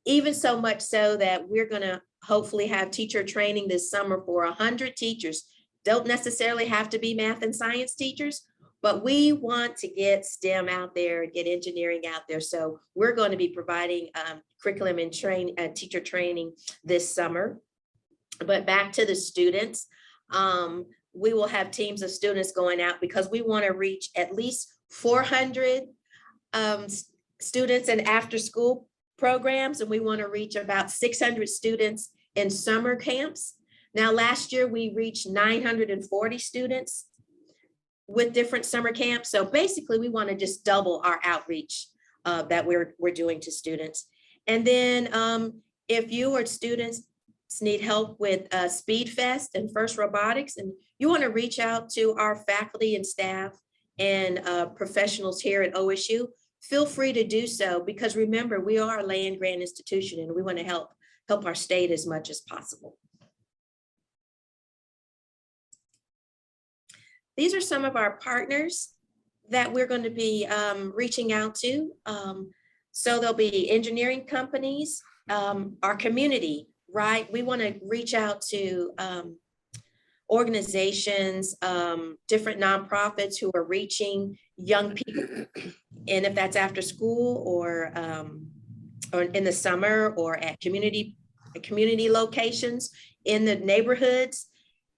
even so much so that we're going to hopefully have teacher training this summer for 100 teachers. Don't necessarily have to be math and science teachers, but we want to get STEM out there and get engineering out there. So we're going to be providing curriculum and teacher training this summer. But back to the students, we will have teams of students going out because we want to reach at least 400 students in after school programs, and we want to reach about 600 students in summer camps. Now, last year we reached 940 students with different summer camps. So basically we want to just double our outreach that we're doing to students. And then if you or students need help with Speed Fest and FIRST Robotics, and you want to reach out to our faculty and staff and professionals here at OSU, feel free to do so, because remember, we are a land grant institution and we want to help our state as much as possible. These are some of our partners that we're going to be reaching out to. So there'll be engineering companies, our community, right? We want to reach out to organizations, different nonprofits who are reaching young people. And if that's after school or in the summer or at community locations in the neighborhoods.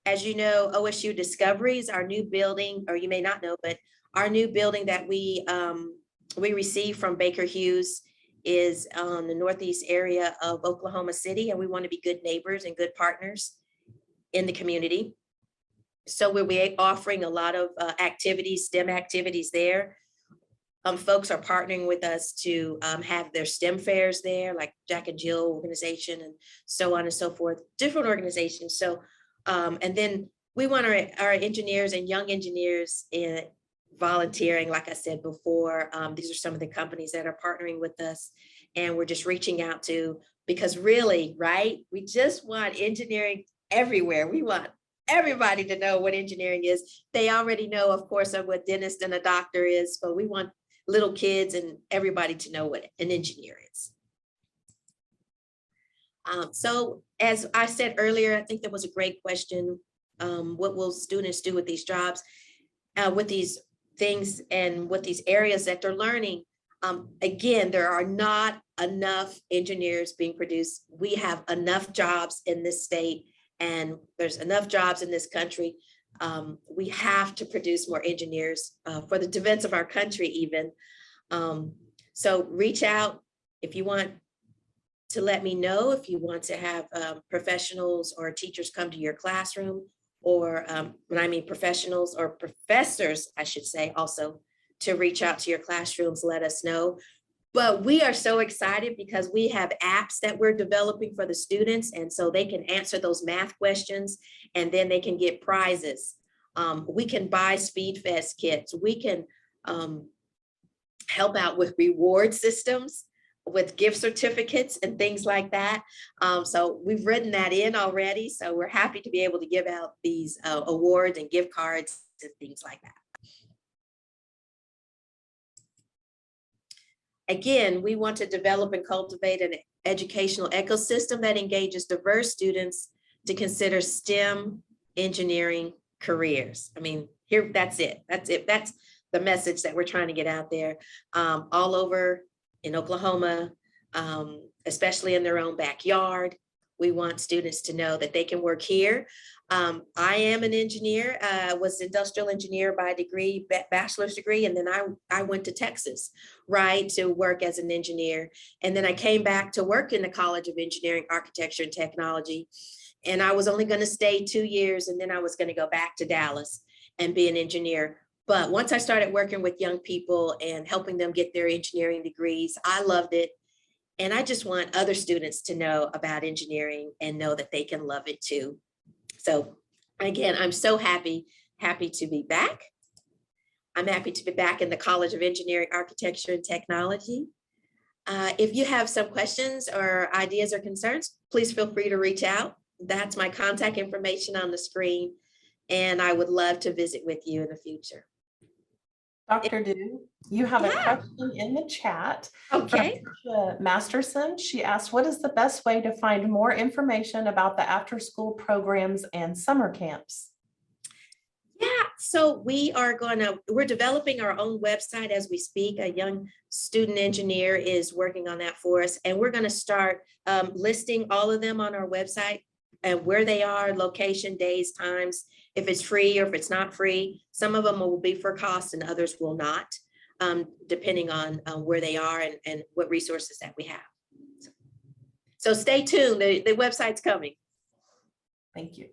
As you know, OSU Discoveries, our new building, or you may not know, but our new building that we received from Baker Hughes is on the northeast area of Oklahoma City, and we want to be good neighbors and good partners in the community. So we'll be offering a lot of activities, STEM activities there. Folks are partnering with us to have their STEM fairs there, like Jack and Jill organization and so on and so forth, different organizations. So, and then we want our engineers and young engineers in volunteering, like I said before. These are some of the companies that are partnering with us, and we're just reaching out to, because really, right, we just want engineering everywhere. We want everybody to know what engineering is. They already know, of course, of what dentist and a doctor is, but we want little kids and everybody to know what an engineer is. So as I said earlier, I think that was a great question. What will students do with these jobs, with these things and with these areas that they're learning? Again, there are not enough engineers being produced. We have enough jobs in this state, and there's enough jobs in this country. We have to produce more engineers for the defense of our country even. So reach out if you want to let me know, if you want to have professionals or teachers come to your classroom, or when I mean professionals or professors, I should say, also to reach out to your classrooms, let us know. But we are so excited because we have apps that we're developing for the students, and so they can answer those math questions and then they can get prizes. We can buy Speed Fest kits. We can help out with reward systems, with gift certificates and things like that. So we've written that in already. So we're happy to be able to give out these awards and gift cards and things like that. Again, we want to develop and cultivate an educational ecosystem that engages diverse students to consider STEM engineering careers. I mean, here, that's it. That's the message that we're trying to get out there all over in Oklahoma, especially in their own backyard. We want students to know that they can work here. I am an engineer, was industrial engineer by degree, bachelor's degree, and then I went to Texas, right, to work as an engineer. And then I came back to work in the College of Engineering, Architecture, and Technology. And I was only going to stay 2 years, and then I was going to go back to Dallas and be an engineer. But once I started working with young people and helping them get their engineering degrees, I loved it. And I just want other students to know about engineering and know that they can love it too. So again, I'm so happy to be back. I'm happy to be back in the College of Engineering, Architecture, and Technology. If you have some questions or ideas or concerns, please feel free to reach out. That's my contact information on the screen, and I would love to visit with you in the future. Dr. Dew, you have a question in the chat. Okay. Masterson, she asked, what is the best way to find more information about the after-school programs and summer camps? Yeah, so we're developing our own website as we speak. A young student engineer is working on that for us, and we're going to start listing all of them on our website and where they are, location, days, times, if it's free or if it's not free. Some of them will be for cost and others will not, depending on where they are and what resources that we have. So stay tuned, the website's coming. Thank you.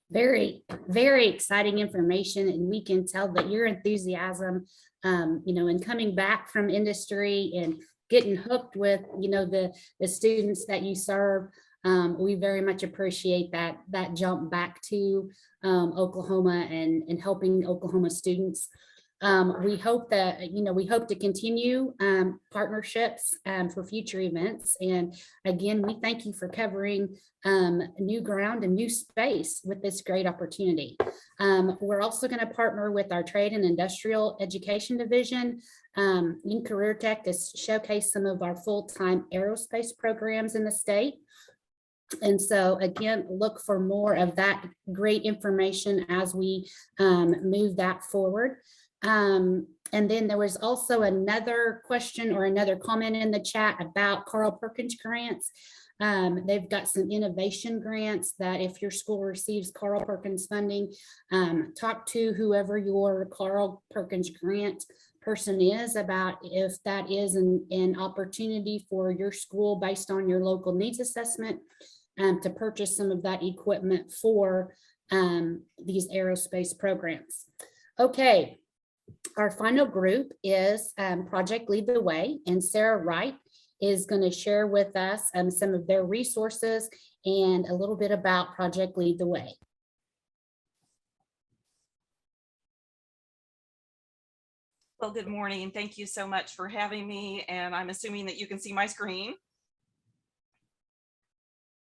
Very, very exciting information, and we can tell that your enthusiasm, in coming back from industry and getting hooked with, the students that you serve. We very much appreciate that jump back to Oklahoma and helping Oklahoma students. We hope that, we hope to continue partnerships for future events. And again, we thank you for covering new ground and new space with this great opportunity. We're also going to partner with our Trade and Industrial Education Division in CareerTech to showcase some of our full-time aerospace programs in the state. And so again, look for more of that great information as we move that forward. And then there was also another question or another comment in the chat about Perkins Grants. They've got some innovation grants that if your school receives Perkins funding, talk to whoever your Perkins Grant person is about if that is an opportunity for your school based on your local needs assessment to purchase some of that equipment for these aerospace programs. Okay, our final group is Project Lead the Way, and Sara Wright is going to share with us some of their resources and a little bit about Project Lead the Way. Well, good morning. Thank you so much for having me. And I'm assuming that you can see my screen.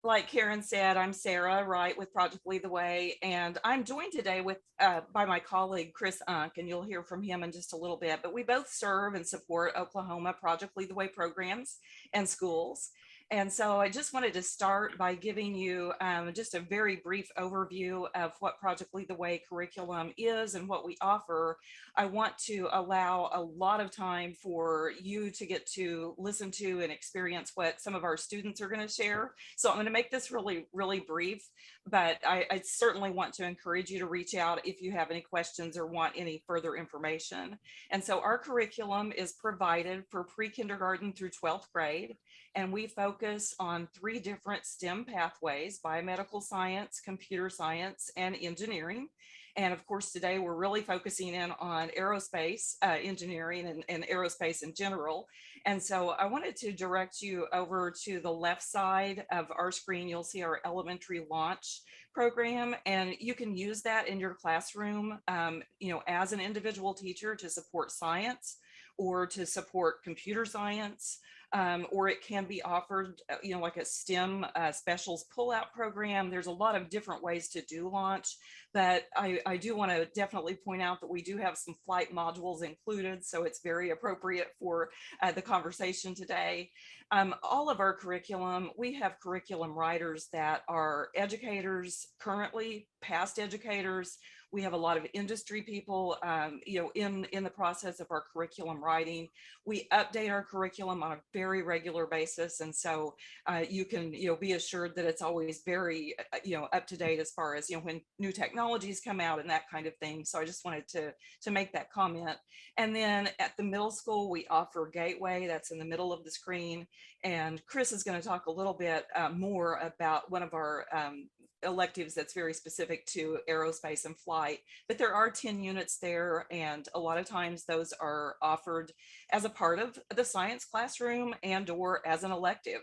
Like Karen said, I'm Sara Wright with Project Lead the Way, and I'm joined today with by my colleague, Chris Oonk, and you'll hear from him in just a little bit, but we both serve and support Oklahoma Project Lead the Way programs and schools. And so I just wanted to start by giving you just a very brief overview of what Project Lead the Way curriculum is and what we offer. I want to allow a lot of time for you to get to listen to and experience what some of our students are going to share. So I'm going to make this really, really brief, but I certainly want to encourage you to reach out if you have any questions or want any further information. And so our curriculum is provided for pre-kindergarten through 12th grade. And we focus on 3 different STEM pathways: biomedical science, computer science, and engineering. And of course, today we're really focusing in on aerospace engineering and aerospace in general. And so I wanted to direct you over to the left side of our screen. You'll see our elementary launch program, and you can use that in your classroom, as an individual teacher to support science or to support computer science. Or it can be offered, like a STEM specials pullout program. There's a lot of different ways to do launch, but I do want to definitely point out that we do have some flight modules included, so it's very appropriate for the conversation today. All of our curriculum, we have curriculum writers that are educators, currently past educators. We have a lot of industry people, in the process of our curriculum writing. We update our curriculum on a very regular basis. And so you can, be assured that it's always very, up to date as far as, when new technologies come out and that kind of thing. So I just wanted to make that comment. And then at the middle school, we offer Gateway. That's in the middle of the screen. And Chris is going to talk a little bit more about one of our electives that's very specific to aerospace and flight, but there are 10 units there, and a lot of times those are offered as a part of the science classroom and or as an elective.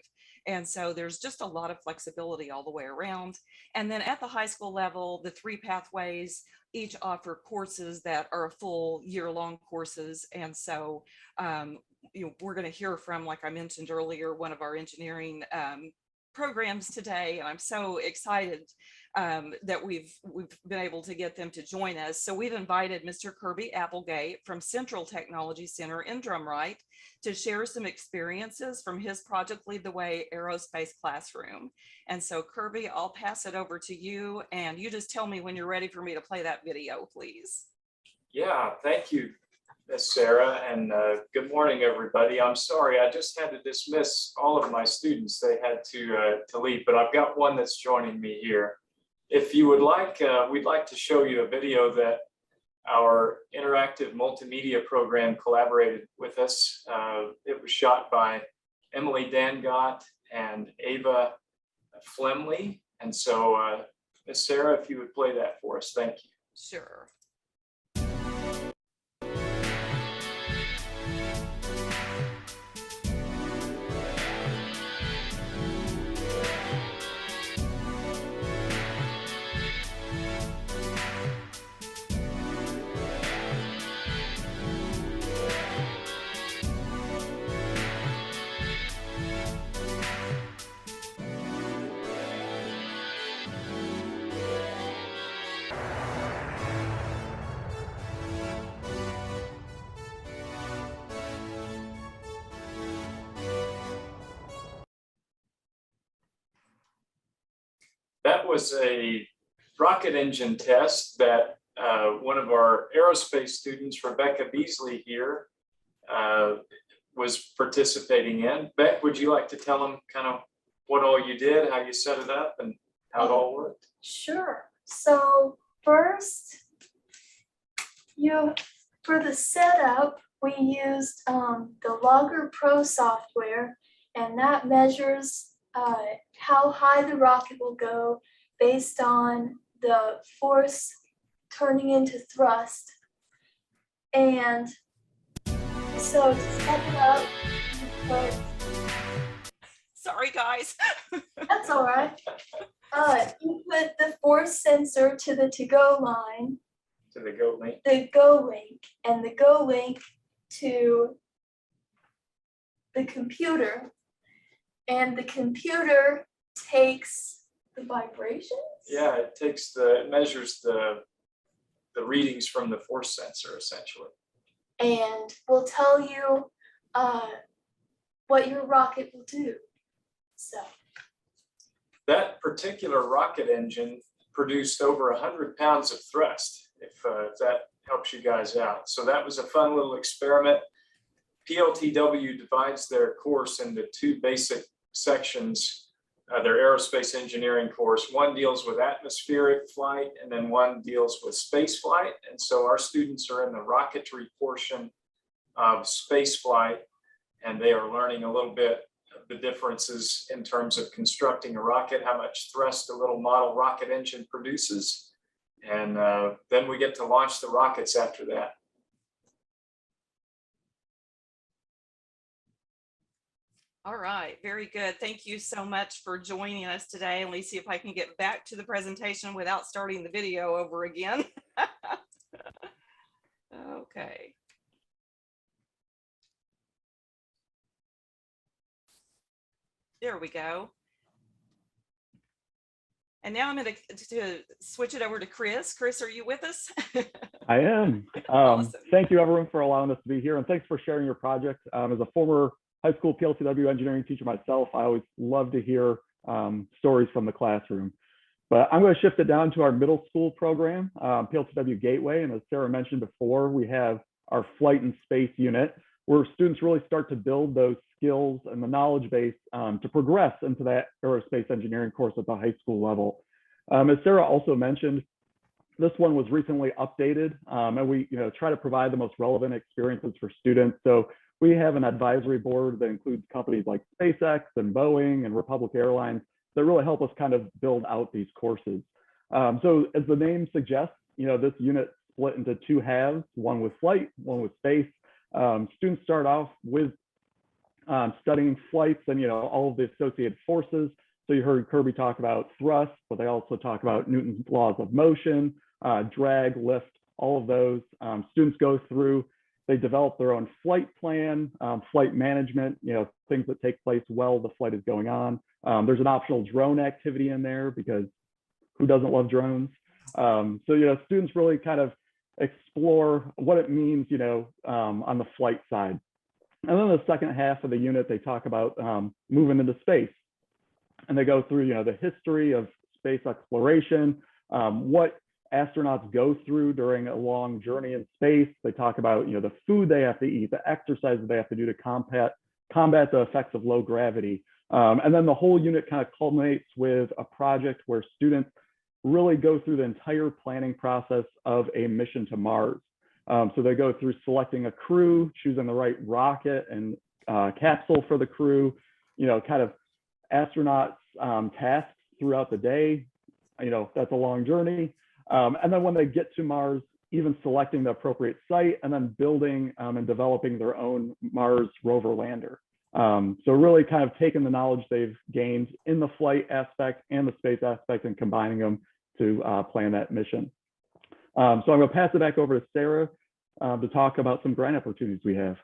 And so there's just a lot of flexibility all the way around. And then at the high school level, the 3 pathways each offer courses that are full year-long courses. And so we're going to hear from, like I mentioned earlier, one of our engineering programs today, and I'm so excited that we've been able to get them to join us. So we've invited Mr. Kirby Applegate from Central Technology Center in Wright to share some experiences from his Project Lead the Way aerospace classroom. And so Kirby, I'll pass it over to you, and you just tell me when you're ready for me to play that video, please. Yeah, thank you, Miss Sara, and good morning, everybody. I'm sorry, I just had to dismiss all of my students. They had to leave, but I've got one that's joining me here. If you would like, we'd like to show you a video that our interactive multimedia program collaborated with us. It was shot by Emily Dangott and Ava Flemley. And so, Miss Sara, if you would play that for us, thank you. Sure. That was a rocket engine test that one of our aerospace students, Rebecca Beasley here, was participating in. Beck, would you like to tell them kind of what all you did, how you set it up, and how it all worked? Sure. So first, for the setup, we used the Logger Pro software, and that measures how high the rocket will go based on the force turning into thrust. And so to set it up, Sorry, guys. That's all right. You put the force sensor to the to-go line. To the Go link. The Go link, and the Go link to the computer. And the computer takes the vibrations? Yeah, it measures the readings from the force sensor, essentially. And will tell you what your rocket will do. So that particular rocket engine produced over 100 pounds of thrust, if that helps you guys out. So that was a fun little experiment. PLTW divides their course into 2 basic sections, their aerospace engineering course. One deals with atmospheric flight, and then one deals with space flight. And so our students are in the rocketry portion of space flight, and they are learning a little bit of the differences in terms of constructing a rocket, how much thrust a little model rocket engine produces. And then we get to launch the rockets after that. All right, very good. Thank you so much for joining us today. And let's see if I can get back to the presentation without starting the video over again. Okay. There we go. And now I'm going to switch it over to Chris. Chris, are you with us? I am. Awesome. Thank you, everyone, for allowing us to be here, and thanks for sharing your project. As a former high school PLCW engineering teacher myself, I always love to hear stories from the classroom. But I'm going to shift it down to our middle school program, PLTW Gateway. And as Sara mentioned before, we have our flight and space unit, where students really start to build those skills and the knowledge base to progress into that aerospace engineering course at the high school level. As Sara also mentioned, this one was recently updated, and we try to provide the most relevant experiences for students. So we have an advisory board that includes companies like SpaceX and Boeing and Republic Airlines that really help us kind of build out these courses. So as the name suggests, this unit split into two halves, one with flight, one with space. Students start off with studying flights and all of the associated forces. So you heard Kirby talk about thrust, but they also talk about Newton's laws of motion, drag, lift, all of those. Students go through, they develop their own flight plan, flight management, things that take place while the flight is going on. There's an optional drone activity in there because who doesn't love drones? So students really kind of explore what it means, on the flight side. And then the second half of the unit, they talk about moving into space. And they go through, the history of space exploration, what astronauts go through during a long journey in space. They talk about, the food they have to eat, the exercises they have to do to combat the effects of low gravity. And then the whole unit kind of culminates with a project where students really go through the entire planning process of a mission to Mars. So they go through selecting a crew, choosing the right rocket and capsule for the crew, kind of astronauts tasks throughout the day. That's a long journey. And then when they get to Mars, even selecting the appropriate site and then building and developing their own Mars rover lander. So really kind of taking the knowledge they've gained in the flight aspect and the space aspect and combining them to plan that mission. So I'm going to pass it back over to Sara to talk about some grant opportunities we have.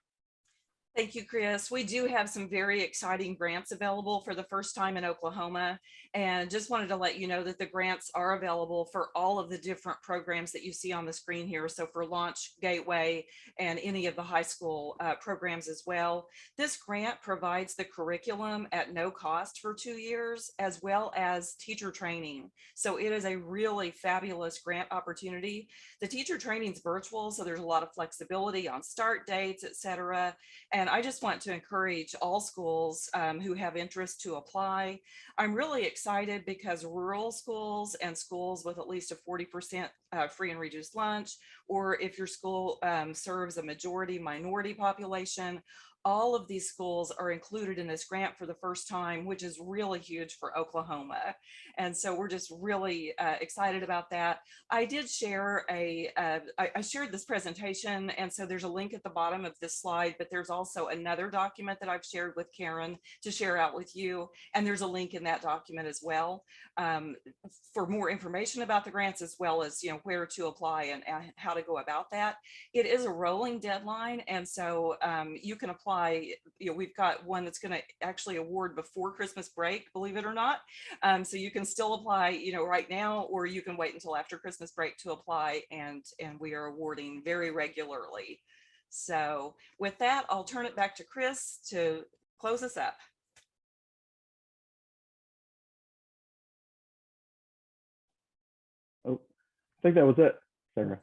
Thank you, Chris. We do have some very exciting grants available for the first time in Oklahoma. And just wanted to let you know that the grants are available for all of the different programs that you see on the screen here. So for Launch, Gateway, and any of the high school programs as well. This grant provides the curriculum at no cost for 2 years, as well as teacher training. So it is a really fabulous grant opportunity. The teacher training is virtual, so there's a lot of flexibility on start dates, et cetera. And I just want to encourage all schools who have interest to apply. I'm really excited because rural schools and schools with at least a 40% free and reduced lunch, or if your school serves a majority minority population, all of these schools are included in this grant for the first time, which is really huge for Oklahoma. And so we're just really excited about that. I did share I shared this presentation, and so there's a link at the bottom of this slide, but there's also another document that I've shared with Karen to share out with you. And there's a link in that document as well for more information about the grants, as well as where to apply and how to go about that. It is a rolling deadline, and so you can apply. We've got one that's going to actually award before Christmas break, believe it or not. So you can still apply, right now, or you can wait until after Christmas break to apply, and we are awarding very regularly. So with that, I'll turn it back to Chris to close us up. Oh, I think that was it, Sara.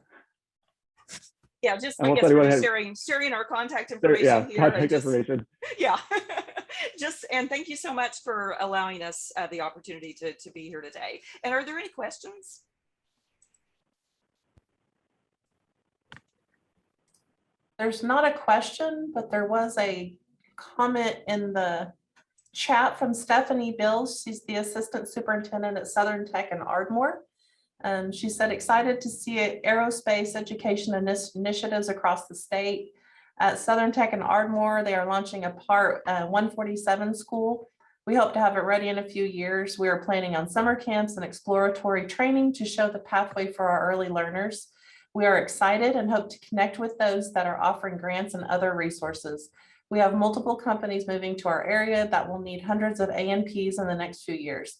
Yeah, just I guess we're just sharing our contact information here. Contact information. Yeah, and thank you so much for allowing us the opportunity to be here today. And are there any questions? There's not a question, but there was a comment in the chat from Stephanie Bills. She's the assistant superintendent at Southern Tech in Ardmore. She said, excited to see aerospace education initiatives across the state. At Southern Tech in Ardmore, they are launching a Part 147 school. We hope to have it ready in a few years. We are planning on summer camps and exploratory training to show the pathway for our early learners. We are excited and hope to connect with those that are offering grants and other resources. We have multiple companies moving to our area that will need hundreds of ANPs in the next few years.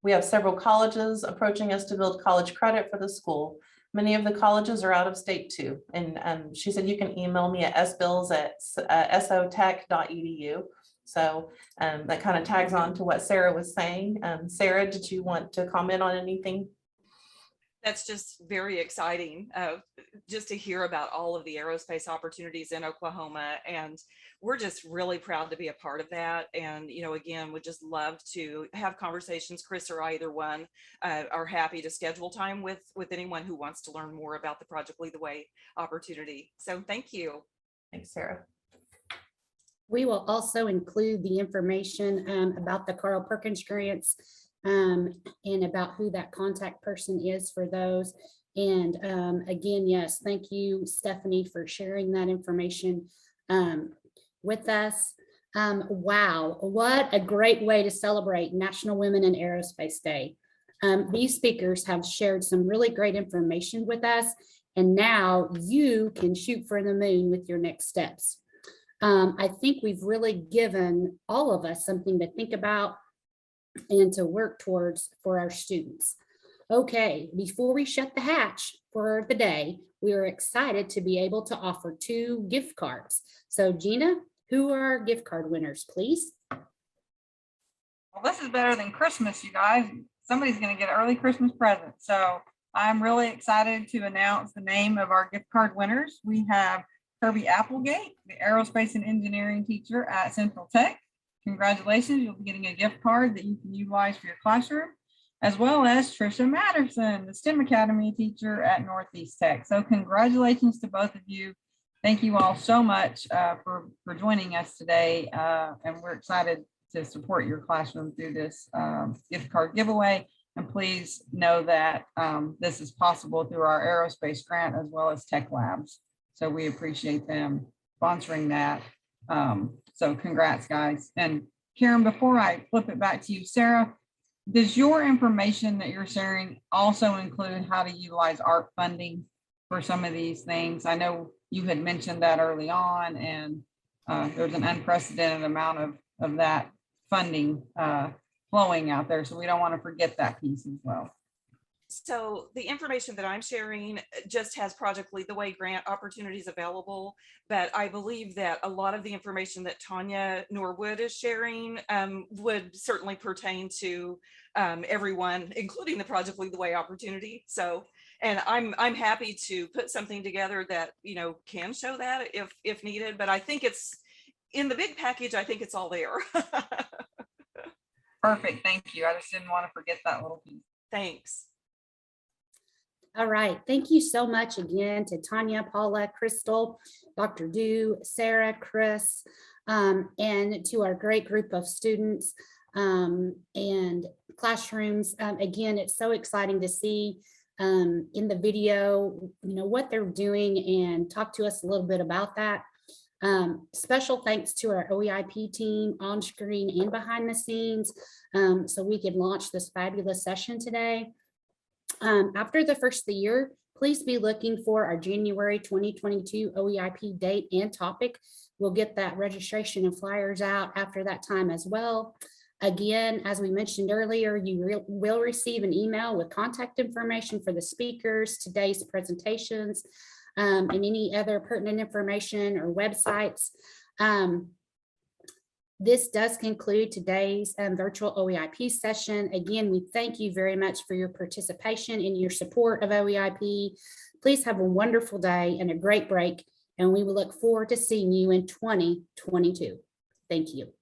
We have several colleges approaching us to build college credit for the school. Many of the colleges are out of state too. And she said, you can email me at sbills@sotech.edu. So that kind of tags on to what Sara was saying. Sara, did you want to comment on anything? That's just very exciting, just to hear about all of the aerospace opportunities in Oklahoma. And we're just really proud to be a part of that. And, you know, again, would just love to have conversations. Chris or either one are happy to schedule time with anyone who wants to learn more about the Project Lead the Way opportunity. So thank you. Thanks, Sara. We will also include the information about the Carl Perkins Grants and about who that contact person is for those. And again, yes, thank you, Stephanie, for sharing that information with us. Wow, what a great way to celebrate National Women in Aerospace Day. These speakers have shared some really great information with us, and now you can shoot for the moon with your next steps. I think we've really given all of us something to think about and to work towards for our students. Okay, before we shut the hatch for the day, we are excited to be able to offer 2 gift cards. So Gina, who are our gift card winners, please? Well, this is better than Christmas, you guys. Somebody's going to get an early Christmas present. So I'm really excited to announce the name of our gift card winners. We have Kirby Applegate, the aerospace and engineering teacher at Central Tech. Congratulations, you'll be getting a gift card that you can utilize for your classroom, as well as Trisha Matterson, the STEM Academy teacher at Northeast Tech. So congratulations to both of you. Thank you all so much for joining us today. And we're excited to support your classroom through this gift card giveaway. And please know that this is possible through our aerospace grant as well as Tech Labs. So we appreciate them sponsoring that. So congrats, guys. And Karen, before I flip it back to you, Sara, does your information that you're sharing also include how to utilize ARP funding for some of these things? I know you had mentioned that early on, and there's an unprecedented amount of that funding flowing out there. So we don't want to forget that piece as well. So the information that I'm sharing just has Project Lead the Way grant opportunities available, but I believe that a lot of the information that Tonja Norwood is sharing would certainly pertain to everyone, including the Project Lead the Way opportunity. So, and I'm happy to put something together that, you know, can show that if needed, but I think it's in the big package. I think it's all there. Perfect, thank you. I just didn't want to forget that little piece. Thanks. All right, thank you so much again to Tonja, Paula, Crystal, Dr. Dew, Sara, Chris, and to our great group of students and classrooms. Again, it's so exciting to see in the video, you know, what they're doing and talk to us a little bit about that. Special thanks to our OEIP team on screen and behind the scenes so we could launch this fabulous session today. After the first of the year, please be looking for our January 2022 OEIP date and topic. We'll get that registration and flyers out after that time as well. Again, as we mentioned earlier, you will receive an email with contact information for the speakers, today's presentations, and any other pertinent information or websites. This does conclude today's virtual OEIP session. Again, we thank you very much for your participation and your support of OEIP. Please have a wonderful day and a great break, and we will look forward to seeing you in 2022. Thank you.